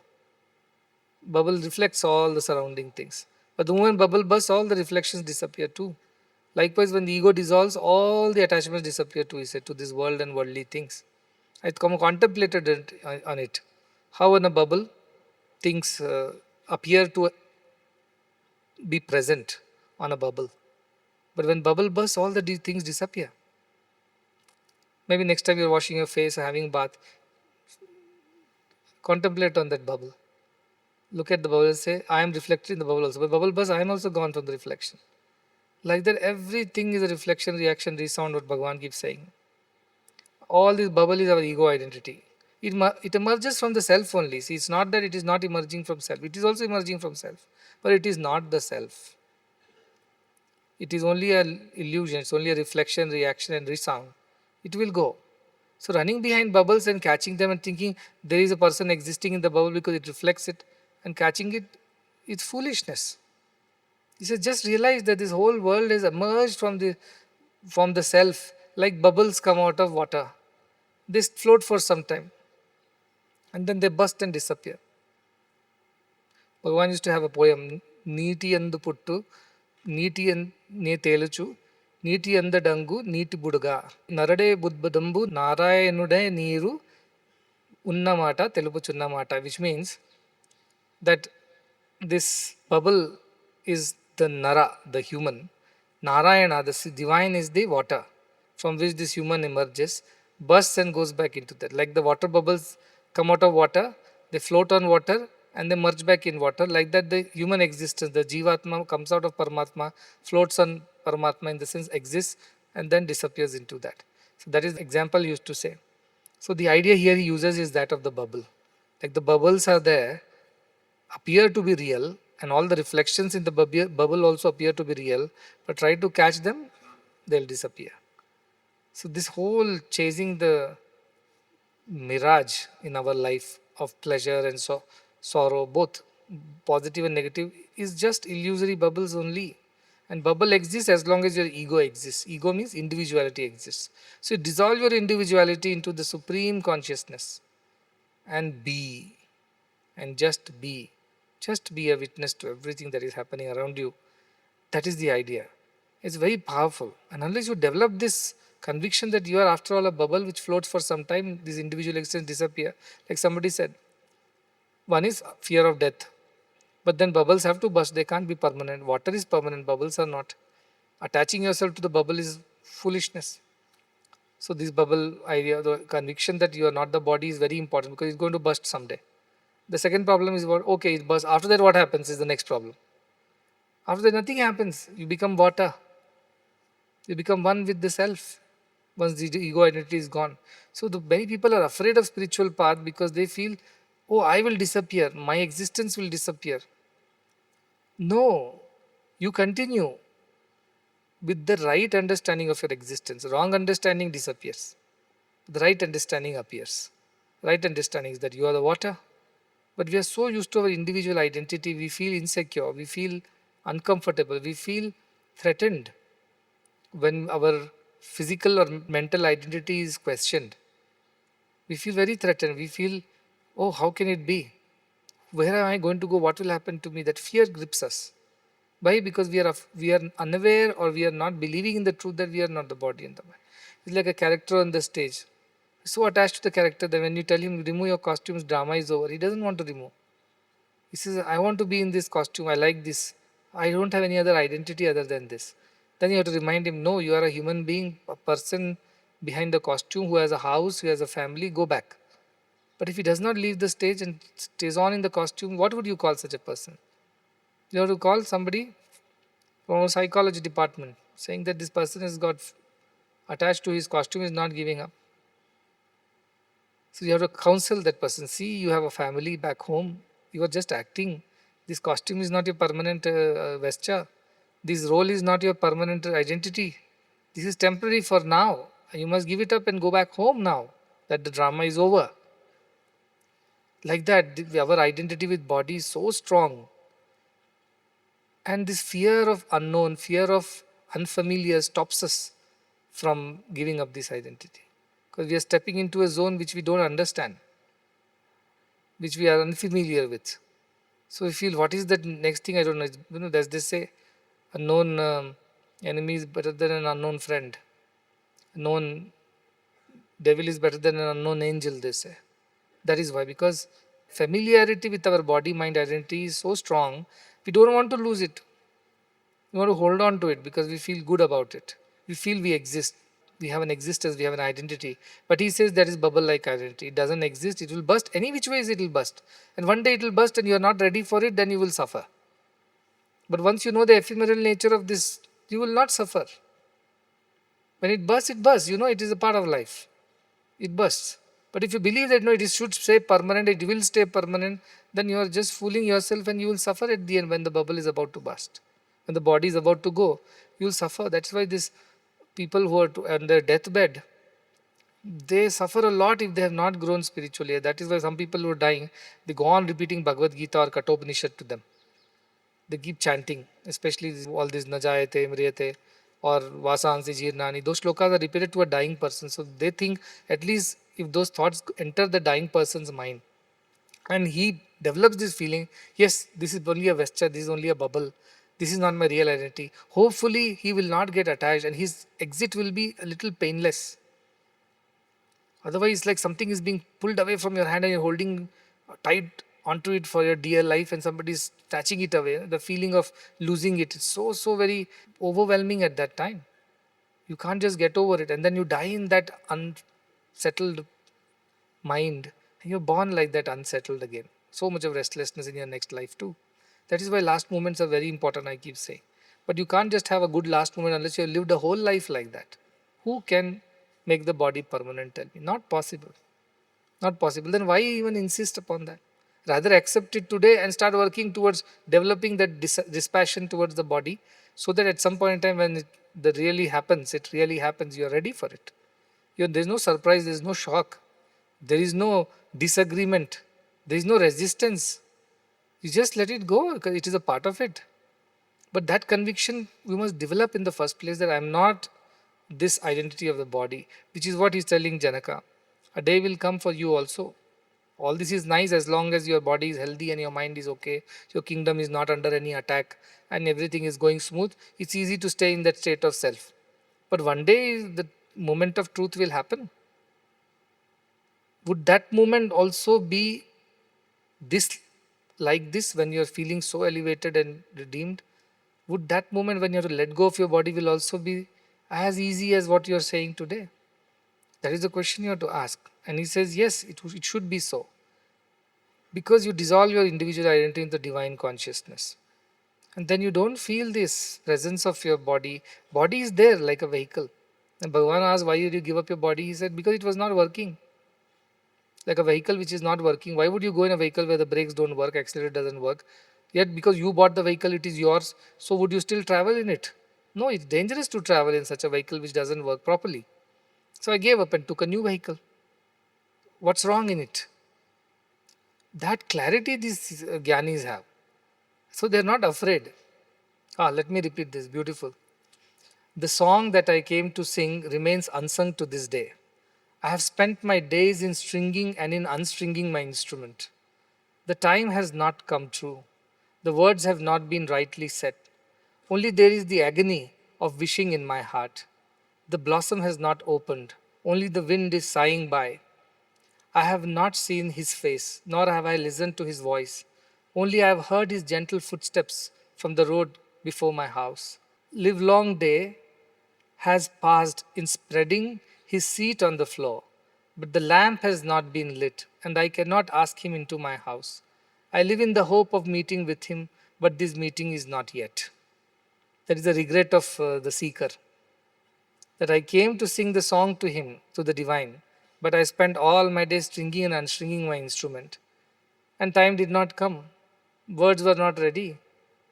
Bubble reflects all the surrounding things. But the moment bubble bursts, all the reflections disappear too. Likewise, when the ego dissolves, all the attachments disappear too, he said, to this world and worldly things. I contemplated on it. How in a bubble, things appear to be present on a bubble. But when bubble bursts, all the things disappear. Maybe next time you're washing your face or having a bath, contemplate on that bubble. Look at the bubble and say, I am reflected in the bubble also. But bubble bursts, I am also gone from the reflection. Like that, everything is a reflection, reaction, resound, what Bhagavan keeps saying. All this bubble is our ego identity. It emerges from the self only. See, it's not that it is not emerging from self. It is also emerging from self. But it is not the self. It is only an illusion. It's only a reflection, reaction and resound. It will go. So running behind bubbles and catching them and thinking there is a person existing in the bubble because it reflects it and catching it, it's foolishness. He says just realize that this whole world has emerged from the self like bubbles come out of water. They float for some time and then they burst and disappear. Bhagavan used to have a poem, Neeti andu puttu, Neeti ne teluchu, నీటి అందడంగు నీటి బుడగా నరడే బుద్బదంబు నారాయణుడే నీరు ఉన్నమాట తెలుపుచున్నమాట, which means that this bubble is the nara, the human. Narayana, the divine, is the water from which this human emerges, bursts and goes back into that. Like the water bubbles come out of water, they float on water and they merge back in water. Like that, the human existence, the Jivatma comes out of Paramatma, floats on Paramatma in the sense exists, and then disappears into that. So that is the example used to say. So the idea here he uses is that of the bubble. Like the bubbles are there, appear to be real, and all the reflections in the bubble also appear to be real, but try to catch them, they'll disappear. So this whole chasing the mirage in our life of pleasure and sorrow, both positive and negative, is just illusory bubbles only. And bubble exists as long as your ego exists. Ego means individuality exists. So you dissolve your individuality into the supreme consciousness and be, and just be. Just be a witness to everything that is happening around you. That is the idea. It's very powerful. And unless you develop this conviction that you are, after all, a bubble which floats for some time, this individual existence disappear. Like somebody said, one is fear of death. But then bubbles have to burst. They can't be permanent. Water is permanent. Bubbles are not. Attaching yourself to the bubble is foolishness. So this bubble idea, the conviction that you are not the body, is very important because it's going to burst someday. The second problem is about, okay, it bursts. After that, what happens is the next problem. After that, nothing happens. You become water. You become one with the self once the ego identity is gone. So the many people are afraid of spiritual path because they feel, oh, I will disappear. My existence will disappear. No, you continue with the right understanding of your existence. Wrong understanding disappears. The right understanding appears. Right understanding is that you are the water. But we are so used to our individual identity, we feel insecure, we feel uncomfortable, we feel threatened when our physical or mental identity is questioned. We feel very threatened. We feel, oh, how can it be? Where am I going to go? What will happen to me? That fear grips us. Why? Because we are unaware, or we are not believing in the truth that we are not the body and the mind. It's like a character on the stage. So attached to the character that when you tell him remove your costumes, drama is over. He doesn't want to remove. He says, I want to be in this costume. I like this. I don't have any other identity other than this. Then you have to remind him, no, you are a human being, a person behind the costume who has a house, who has a family. Go back. But if he does not leave the stage and stays on in the costume, what would you call such a person? You have to call somebody from a psychology department saying that this person has got attached to his costume, is not giving up. So you have to counsel that person. See, you have a family back home. You are just acting. This costume is not your permanent vesture. This role is not your permanent identity. This is temporary for now. You must give it up and go back home now that the drama is over. Like that, our identity with body is so strong. And this fear of unknown, fear of unfamiliar stops us from giving up this identity. Because we are stepping into a zone which we don't understand, which we are unfamiliar with. So we feel, what is that next thing? I don't know. Does this say, a known enemy is better than an unknown friend? A known devil is better than an unknown angel, they say. That is why, because familiarity with our body, mind, identity is so strong, we don't want to lose it. We want to hold on to it because we feel good about it. We feel we exist. We have an existence, we have an identity. But he says that is bubble like identity. It doesn't exist, it will burst. Any which ways it will burst. And one day it will burst and you are not ready for it, then you will suffer. But once you know the ephemeral nature of this, you will not suffer. When it bursts, it bursts. You know, it is a part of life. It bursts. But if you believe that no, it should stay permanent, it will stay permanent, then you are just fooling yourself and you will suffer at the end when the bubble is about to burst. When the body is about to go, you will suffer. That's why these people who are on their deathbed, they suffer a lot if they have not grown spiritually. That is why some people who are dying, they go on repeating Bhagavad Gita or Kathopanishad to them. They keep chanting, especially all these Najayate, Mriyate, or Vasansi Jirnani. Those shlokas are repeated to a dying person. So they think at least if those thoughts enter the dying person's mind and he develops this feeling, yes, this is only a vesture, this is only a bubble, this is not my real identity. Hopefully he will not get attached and his exit will be a little painless. Otherwise, like something is being pulled away from your hand and you're holding tight onto it for your dear life and somebody is snatching it away. The feeling of losing it is so very overwhelming at that time. You can't just get over it. And then you die in that unsettled mind. And you're born like that, unsettled again. so much of restlessness in your next life too. That is why last moments are very important, I keep saying. But you can't just have a good last moment unless you have lived a whole life like that. Who can make the body permanent? Tell me. Not possible. Not possible. Then why even insist upon that? Rather accept it today and start working towards developing that dispassion towards the body, so that at some point in time when that really happens, it really happens, you are ready for it. There's no surprise, there's no shock, there is no disagreement, there is no resistance. You just let it go because it is a part of it. But that conviction we must develop in the first place, that I'm not this identity of the body, which is what he's telling Janaka. A day will come for you also. All this is nice as long as your body is healthy and your mind is okay, your kingdom is not under any attack, and everything is going smooth. It's easy to stay in that state of self. But one day the moment of truth will happen. Would that moment also be this, like this, when you're feeling so elevated and redeemed? Would that moment when you have to let go of your body will also be as easy as what you're saying today? That is the question you have to ask. And he says, yes, it should be so. Because you dissolve your individual identity in the divine consciousness. And then you don't feel this presence of your body. Body is there like a vehicle. And Bhagavan asked, why did you give up your body? He said, because it was not working. Like a vehicle which is not working. Why would you go in a vehicle where the brakes don't work, accelerator doesn't work? Yet because you bought the vehicle, it is yours. So would you still travel in it? No, it's dangerous to travel in such a vehicle which doesn't work properly. So I gave up and took a new vehicle. What's wrong in it? That clarity these Gyanis have. So they're not afraid. Let me repeat this. Beautiful. The song that I came to sing remains unsung to this day. I have spent my days in stringing and in unstringing my instrument. The time has not come true. The words have not been rightly set. Only there is the agony of wishing in my heart. The blossom has not opened. Only the wind is sighing by. I have not seen his face, nor have I listened to his voice. Only I have heard his gentle footsteps from the road before my house. Livelong day has passed in spreading his seat on the floor, but the lamp has not been lit, and I cannot ask him into my house. I live in the hope of meeting with him, but this meeting is not yet. That is the regret of the seeker. That I came to sing the song to him, to the divine, but I spent all my days stringing and unstringing my instrument. And time did not come. Words were not ready.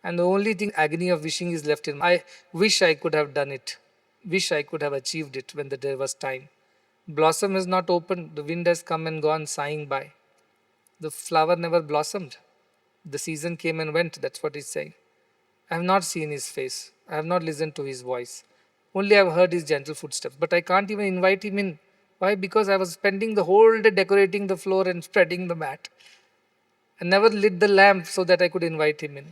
And the only thing, agony of wishing, is left in my. I wish I could have done it. Wish I could have achieved it when there was time. Blossom has not opened. The wind has come and gone, sighing by. The flower never blossomed. The season came and went. That's what he's saying. I have not seen his face. I have not listened to his voice. Only I have heard his gentle footsteps. But I can't even invite him in. Why? Because I was spending the whole day decorating the floor and spreading the mat. And never lit the lamp so that I could invite him in.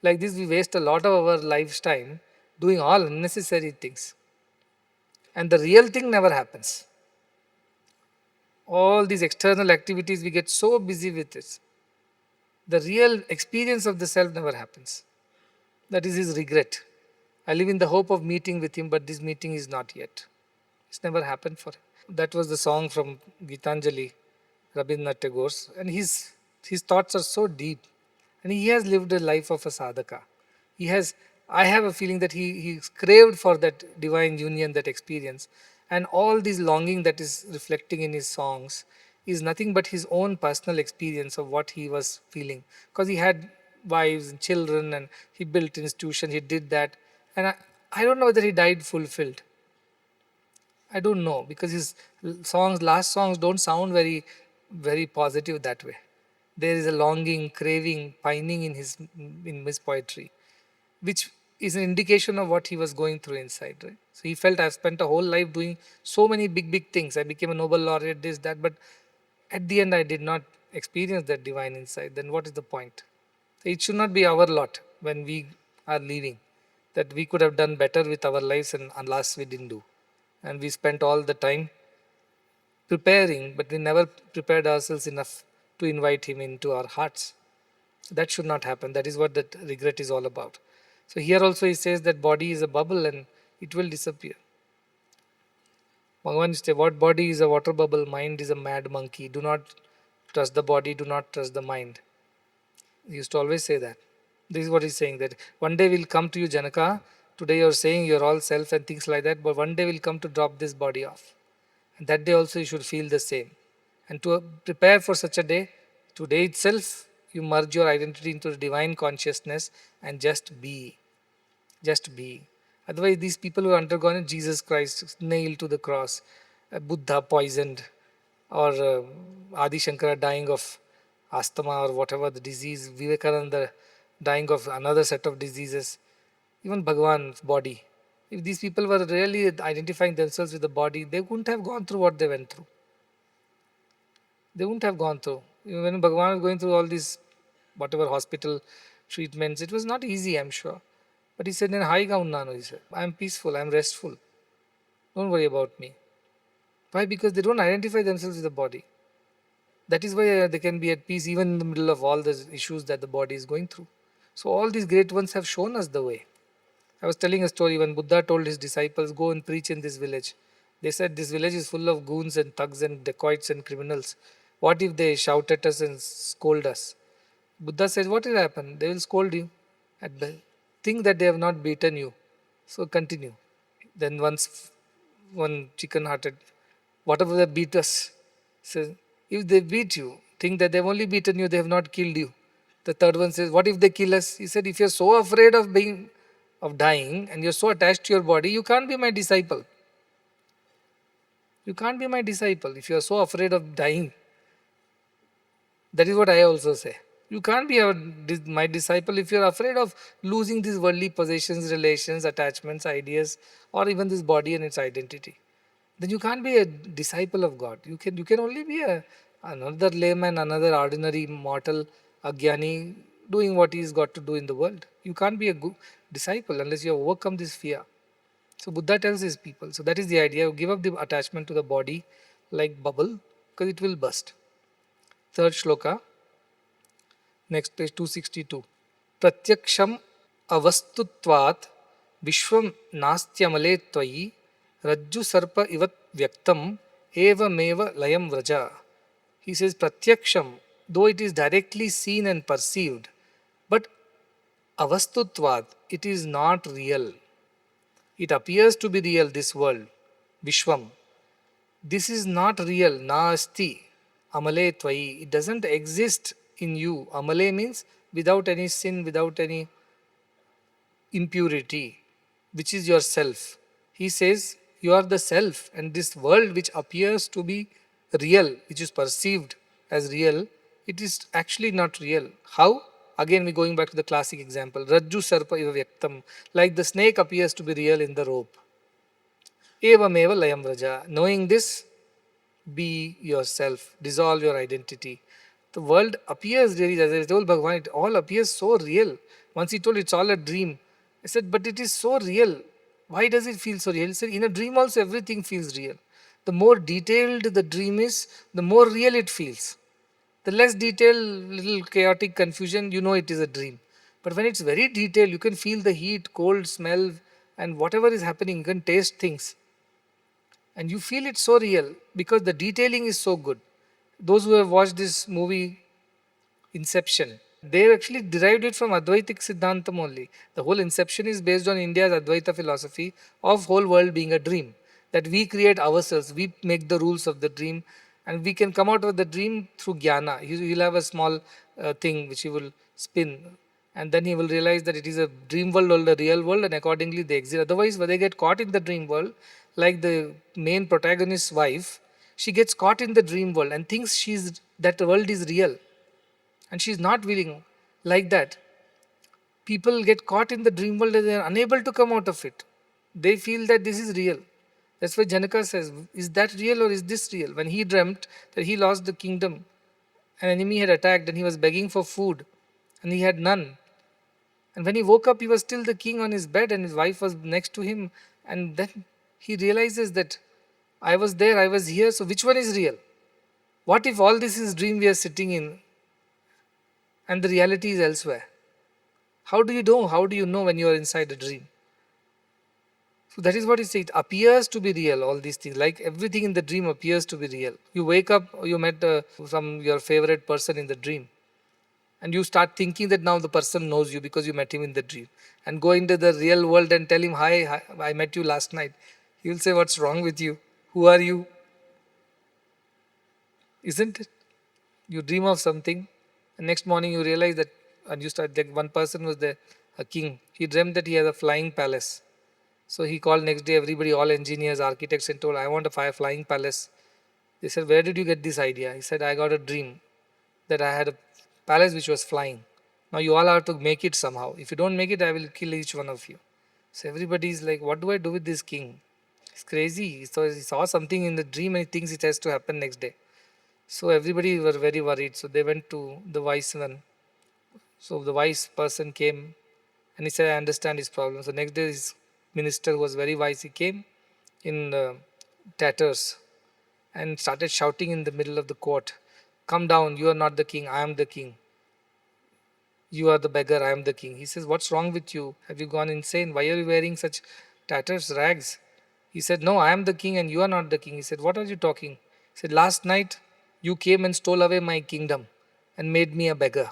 Like this, we waste a lot of our life's time doing all unnecessary things. And the real thing never happens. All these external activities, we get so busy with it. The real experience of the self never happens. That is his regret. I live in the hope of meeting with him, but this meeting is not yet. It's never happened for him. That was the song from Gitanjali, Rabindranath Tagore's, and his thoughts are so deep, and he has lived a life of a sadhaka. He has. I have a feeling that he craved for that divine union, that experience, and all this longing that is reflecting in his songs is nothing but his own personal experience of what he was feeling, because he had wives and children, and he built institution, he did that, and I don't know whether he died fulfilled. I don't know, because his last songs don't sound very, very positive that way. There is a longing, craving, pining in his poetry, which is an indication of what he was going through inside, right? So he felt, I've spent a whole life doing so many big, big things. I became a Nobel laureate, this, that, but at the end I did not experience that divine insight. Then what is the point? So it should not be our lot when we are leaving, that we could have done better with our lives, and alas, we didn't do. And we spent all the time preparing, but we never prepared ourselves enough to invite him into our hearts. That should not happen. That is what that regret is all about. So here also he says that body is a bubble and it will disappear. Bhagavan says, what body is a water bubble, mind is a mad monkey. Do not Trust the body, do not trust the mind. He used to always say that. This is what he's saying, that one day will come to you, Janaka. Today you're saying you're all self and things like that, but one day will come to drop this body off. And that day also you should feel the same. And to prepare for such a day, today itself, you merge your identity into the divine consciousness and just be. Just be. Otherwise, these people who have undergone it, Jesus Christ nailed to the cross, Buddha poisoned, or Adi Shankara dying of asthma or whatever the disease, Vivekananda dying of another set of diseases, even Bhagwan's body. If these people were really identifying themselves with the body, they wouldn't have gone through what they went through. They wouldn't have gone through. When Bhagwan was going through all these, whatever hospital treatments, it was not easy, I'm sure. But he said, he said, I'm peaceful, I'm restful. Don't worry about me. Why? Because they don't identify themselves with the body. That is why they can be at peace even in the middle of all the issues that the body is going through. So all these great ones have shown us the way. I was telling a story when Buddha told his disciples, go and preach in this village. They said, this village is full of goons and thugs and dacoits and criminals. What if they shout at us and scold us? Buddha says, what will happen? They will scold you. At the think that they have not beaten you. So continue. Then once one chicken hearted, whatever they beat us, says, if they beat you, think that they've only beaten you, they have not killed you. The third one says, what if they kill us? He said, if you're so afraid of dying and you're so attached to your body, you can't be my disciple. You can't be my disciple if you're so afraid of dying. That is what I also say. You can't be my disciple if you're afraid of losing these worldly possessions, relations, attachments, ideas, or even this body and its identity. Then you can't be a disciple of God. You can only be another layman, another ordinary mortal, a jnani, doing what he's got to do in the world. You can't be a disciple unless you have overcome this fear. So Buddha tells his people. So that is the idea. You give up the attachment to the body like bubble because it will burst. Third shloka. Next page 262. Pratyaksham avastutvat vishwam nastyamale tvayi rajju sarpa ivat vyaktam evameva layam vraja. He says pratyaksham, though it is directly seen and perceived, but avastutvat, it is not real. It appears to be real, this world, Vishwam. This is not real, naasti, amale tvayi. It doesn't exist in you. Amale means without any sin, without any impurity, which is yourself. He says you are the self, and this world which appears to be real, which is perceived as real, it is actually not real. How? Again, we're going back to the classic example. Rajju sarpa iva vyaktam. Like the snake appears to be real in the rope. Evameva layam vraja. Knowing this, be yourself. Dissolve your identity. The world appears really, as I told Bhagavan, it all appears so real. Once he told it's all a dream. I said, but it is so real. Why does it feel so real? He said, in a dream also everything feels real. The more detailed the dream is, the more real it feels. The less detailed, little chaotic confusion, you know it is a dream. But when it's very detailed, you can feel the heat, cold, smell, and whatever is happening, you can taste things. And you feel it so real because the detailing is so good. Those who have watched this movie, Inception, they actually derived it from Advaitic Siddhantam only. The whole Inception is based on India's Advaita philosophy of whole world being a dream. That we create ourselves, we make the rules of the dream, and we can come out of the dream through jnana. He'll have a small thing which he will spin, and then he will realize that it is a dream world or the real world, and accordingly they exist. Otherwise, when they get caught in the dream world, like the main protagonist's wife, she gets caught in the dream world and thinks that the world is real, and she's not willing. Like that, people get caught in the dream world and they are unable to come out of it. They feel that this is real. That's why Janaka says, is that real or is this real? When he dreamt that he lost the kingdom, an enemy had attacked and he was begging for food and he had none. And when he woke up, he was still the king on his bed and his wife was next to him. And then he realizes that I was there, I was here, so which one is real? What if all this is dream we are sitting in and the reality is elsewhere? How do you know? How do you know when you are inside a dream? So that is what it says. It appears to be real, all these things. Like everything in the dream appears to be real. You wake up, you met some your favorite person in the dream. And you start thinking that now the person knows you because you met him in the dream. And go into the real world and tell him, hi, I met you last night. He will say, what's wrong with you? Who are you? Isn't it? You dream of something, and next morning you realize that, and you start like one person was there, a king. He dreamt that he has a flying palace. So he called next day everybody, all engineers, architects, and told, I want a flying palace. They said, where did you get this idea? He said, I got a dream that I had a palace which was flying. Now you all have to make it somehow. If you don't make it, I will kill each one of you. So everybody is like, what do I do with this king? It's crazy. So he saw something in the dream and he thinks it has to happen next day. So everybody were very worried. So they went to the wise one. So the wise person came and he said, I understand his problem. So next day his minister who was very wise, he came in tatters and started shouting in the middle of the court, come down, you are not the king, I am the king. You are the beggar, I am the king. He says, what's wrong with you? Have you gone insane? Why are you wearing such tatters, rags? He said, no, I am the king and you are not the king. He said, what are you talking? He said, last night you came and stole away my kingdom and made me a beggar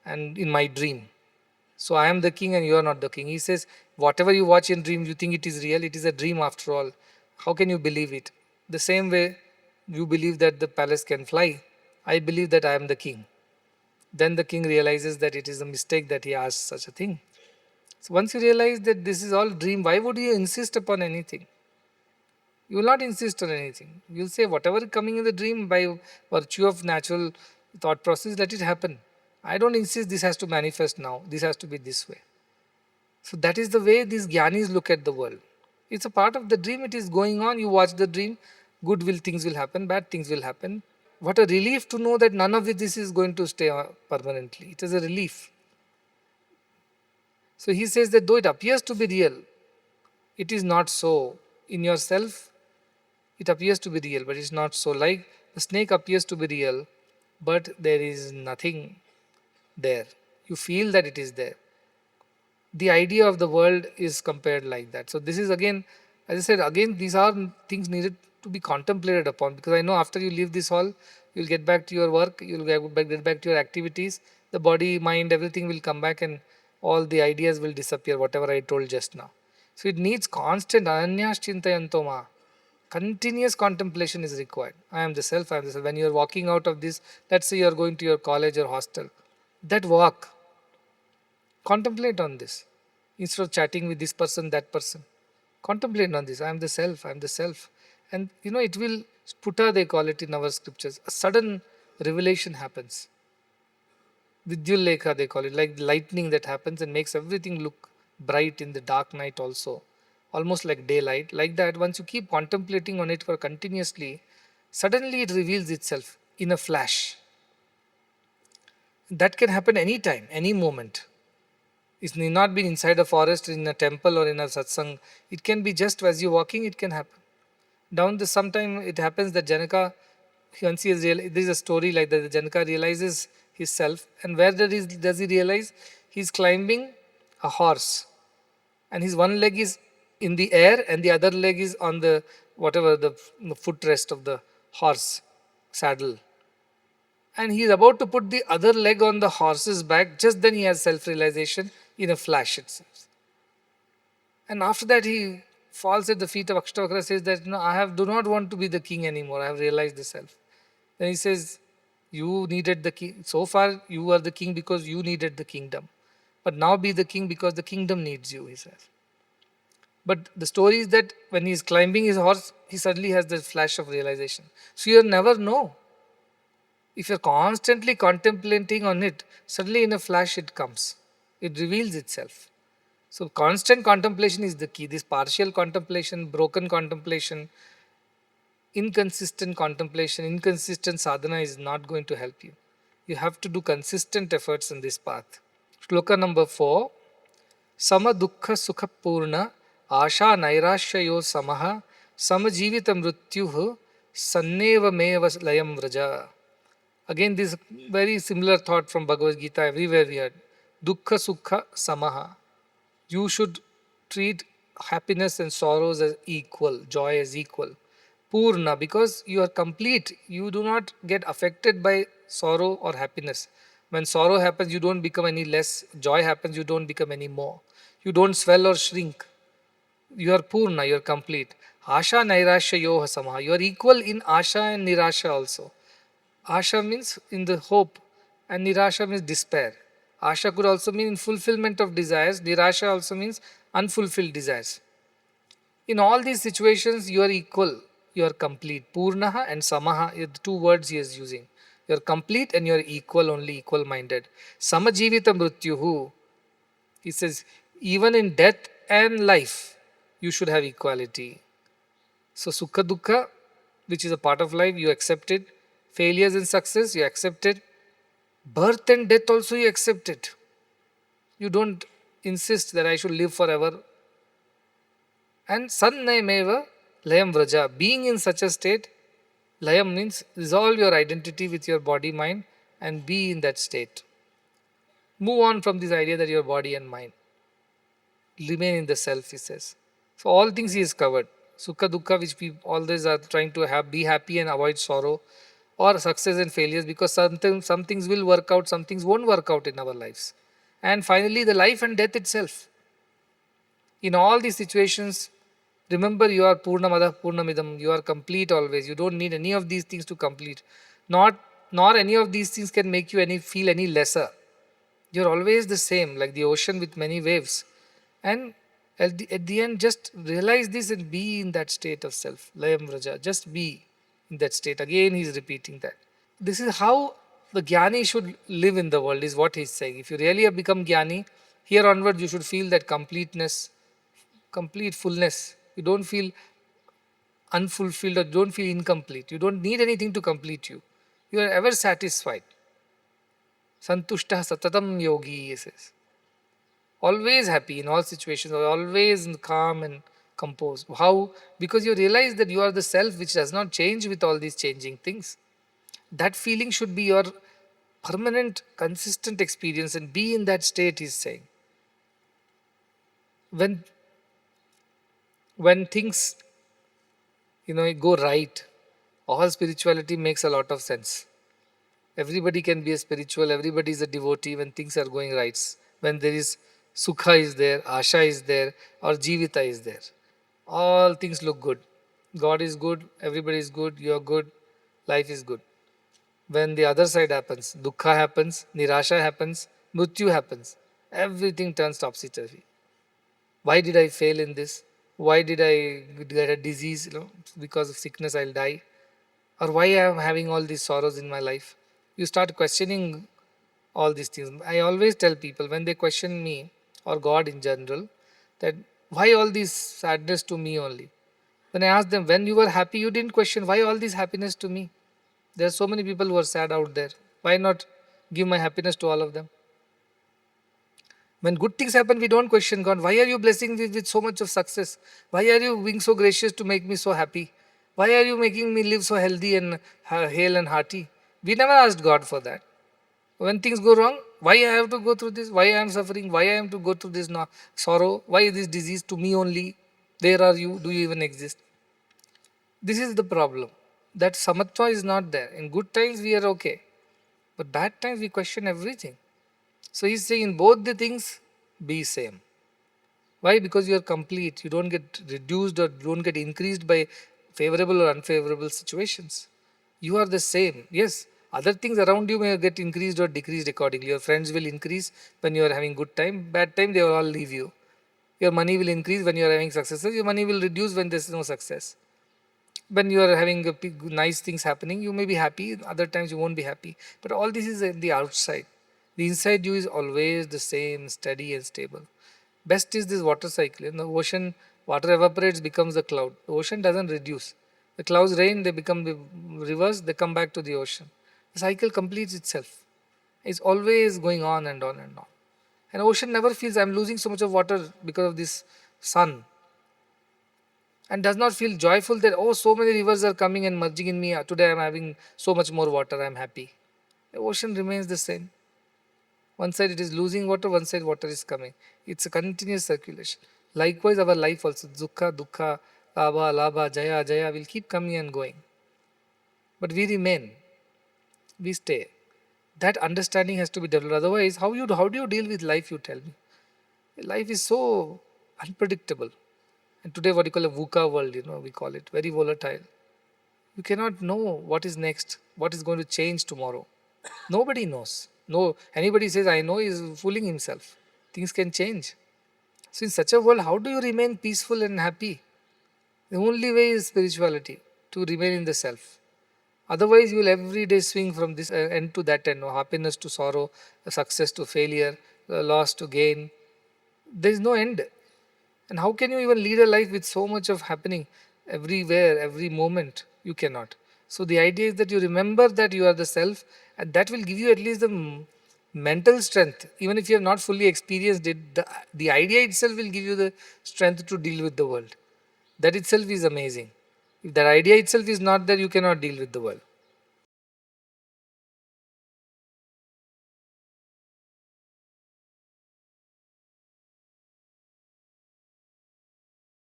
and in my dream. So I am the king and you are not the king. He says, whatever you watch in dream, you think it is real. It is a dream after all. How can you believe it? The same way you believe that the palace can fly, I believe that I am the king. Then the king realizes that it is a mistake that he asked such a thing. So once you realize that this is all dream, why would you insist upon anything? You will not insist on anything. You will say whatever is coming in the dream by virtue of natural thought process, let it happen. I don't insist this has to manifest now. This has to be this way. So that is the way these jnanis look at the world. It's a part of the dream. It is going on. You watch the dream. Good will things will happen. Bad things will happen. What a relief to know that none of this is going to stay permanently. It is a relief. So he says that though it appears to be real, it is not so. In yourself, it appears to be real, but it's not so. Like the snake appears to be real, but there is nothing there. You feel that it is there. The idea of the world is compared like that. So this is again, as I said, again, these are things needed to be contemplated upon, because I know after you leave this hall, you'll get back to your work, you'll get back to your activities, the body, mind, everything will come back and all the ideas will disappear, whatever I told just now. So it needs constant ananyas chintayantoma. Continuous contemplation is required. I am the self, I am the self. When you are walking out of this, let's say you are going to your college or hostel, that walk, contemplate on this. Instead of chatting with this person, that person, contemplate on this. I am the self, I am the self. And it will, sputa they call it in our scriptures, a sudden revelation happens. Vidyulekha they call it, like lightning that happens and makes everything look bright in the dark night also. Almost like daylight. Like that, once you keep contemplating on it for continuously, suddenly it reveals itself in a flash. That can happen anytime, any moment. It need not be inside a forest, in a temple or in a satsang. It can be just as you're walking, it can happen. Down the sometime it happens that Janaka, once he is there is a story like that, Janaka realizes his self, and where does he realize? He's climbing a horse, and his one leg is in the air and the other leg is on the whatever the footrest of the horse saddle. And he is about to put the other leg on the horse's back, just then he has self-realization in a flash itself. And after that he falls at the feet of Ashtavakra, says that no, do not want to be the king anymore, I have realized the self. Then he says, you needed the king, so far you were the king because you needed the kingdom. But now be the king because the kingdom needs you, he says. But the story is that when he is climbing his horse, he suddenly has the flash of realization. So you never know. If you're constantly contemplating on it, suddenly in a flash it comes. It reveals itself. So constant contemplation is the key. This partial contemplation, broken contemplation, inconsistent contemplation, inconsistent sadhana is not going to help you. You have to do consistent efforts in this path. Shloka number 4. Sama dukkha sukha purna asha nairashyayo samaha samajivita mrityuh sanneva meva layam vraja. Again, this very similar thought from Bhagavad Gita, everywhere we had. Dukkha sukha samaha. You should treat happiness and sorrows as equal, joy as equal. Purna, because you are complete. You do not get affected by sorrow or happiness. When sorrow happens, you don't become any less. Joy happens, you don't become any more. You don't swell or shrink. You are Purna, you are complete. Asha Nairasha Yoha Samaha. You are equal in Asha and Nirasha also. Asha means in the hope, and Nirasha means despair. Asha could also mean in fulfillment of desires. Nirasha also means unfulfilled desires. In all these situations, you are equal, you are complete. Purnaha and Samaha are the two words he is using. You are complete and you are equal, only equal minded. Samajivita Mrityuhu, he says, even in death and life, you should have equality. So, Sukha Dukkha, which is a part of life, you accept it. Failures and success, you accept it. Birth and death also, you accept it. You don't insist that I should live forever. And Sannayameva Layam Vraja, being in such a state, Layam means resolve your identity with your body, mind, and be in that state. Move on from this idea that your body and mind. Remain in the self, he says. So all things he has covered. Sukha Dukkha, which we always are trying to have, be happy and avoid sorrow, or success and failures, because some things will work out, some things won't work out in our lives. And finally, the life and death itself. In all these situations, remember you are Purnamada Purnamidam, you are complete always. You don't need any of these things to complete. Not nor any of these things can make you feel any lesser. You're always the same, like the ocean with many waves. And at the end, just realize this and be in that state of self. Layam Vraja. Just be in that state. Again, he's repeating that. This is how the Jnani should live in the world, is what he's saying. If you really have become Jnani, here onward you should feel that completeness, complete fullness. You don't feel unfulfilled or don't feel incomplete. You don't need anything to complete you. You are ever satisfied. Santushta satatam yogi, he says. Always happy in all situations, or always calm and composed. How? Because you realize that you are the self which does not change with all these changing things. That feeling should be your permanent, consistent experience, and be in that state, he's saying. When when things go right, all spirituality makes a lot of sense. Everybody can be a spiritual, everybody is a devotee when things are going right. When there is sukha is there, asha is there, or jivita is there. All things look good. God is good, everybody is good, you are good, life is good. When the other side happens, dukkha happens, nirasha happens, mrityu happens, everything turns topsy-turvy. Why did I fail in this? Why did I get a disease? Because of sickness I'll die. Or why I am having all these sorrows in my life? You start questioning all these things. I always tell people when they question me or God in general, that why all this sadness to me only? When I ask them, when you were happy, you didn't question why all this happiness to me. There are so many people who are sad out there. Why not give my happiness to all of them? When good things happen, we don't question God. Why are you blessing me with so much of success? Why are you being so gracious to make me so happy? Why are you making me live so healthy and hale and hearty? We never asked God for that. When things go wrong, why I have to go through this? Why I am suffering? Why I am to go through this sorrow? Why this disease to me only? Where are you? Do you even exist? This is the problem. That samatva is not there. In good times we are okay. But bad times we question everything. So he's saying in both the things, be same. Why? Because you are complete. You don't get reduced or don't get increased by favorable or unfavorable situations. You are the same. Yes, other things around you may get increased or decreased accordingly. Your friends will increase when you are having good time. Bad time, they will all leave you. Your money will increase when you are having successes. Your money will reduce when there is no success. When you are having nice things happening, you may be happy. Other times you won't be happy. But all this is in the outside. The inside you is always the same, steady and stable. Best is this water cycle. In the ocean, water evaporates, becomes a cloud. The ocean doesn't reduce. The clouds rain, they become the rivers, they come back to the ocean. The cycle completes itself. It's always going on and on and on. And ocean never feels I'm losing so much of water because of this sun. And does not feel joyful that, oh, so many rivers are coming and merging in me. Today I'm having so much more water, I'm happy. The ocean remains the same. One side it is losing water, one side water is coming. It's a continuous circulation. Likewise, our life also, Sukha, Dukkha, Labha, Labha, Jaya, Jaya will keep coming and going. But we remain, we stay. That understanding has to be developed. Otherwise, how do you deal with life, you tell me? Life is so unpredictable. And today, what you call a VUCA world, we call it very volatile. You cannot know what is next, what is going to change tomorrow. Nobody knows. No, anybody says I know is fooling himself. Things can change. So in such a world, how do you remain peaceful and happy? The only way is spirituality, to remain in the self. Otherwise, you will every day swing from this end to that end, happiness to sorrow, success to failure, loss to gain. There is no end. And how can you even lead a life with so much of happening everywhere, every moment? You cannot. So the idea is that you remember that you are the self, and that will give you at least the mental strength. Even if you have not fully experienced it, the idea itself will give you the strength to deal with the world. That itself is amazing. If that idea itself is not there, you cannot deal with the world.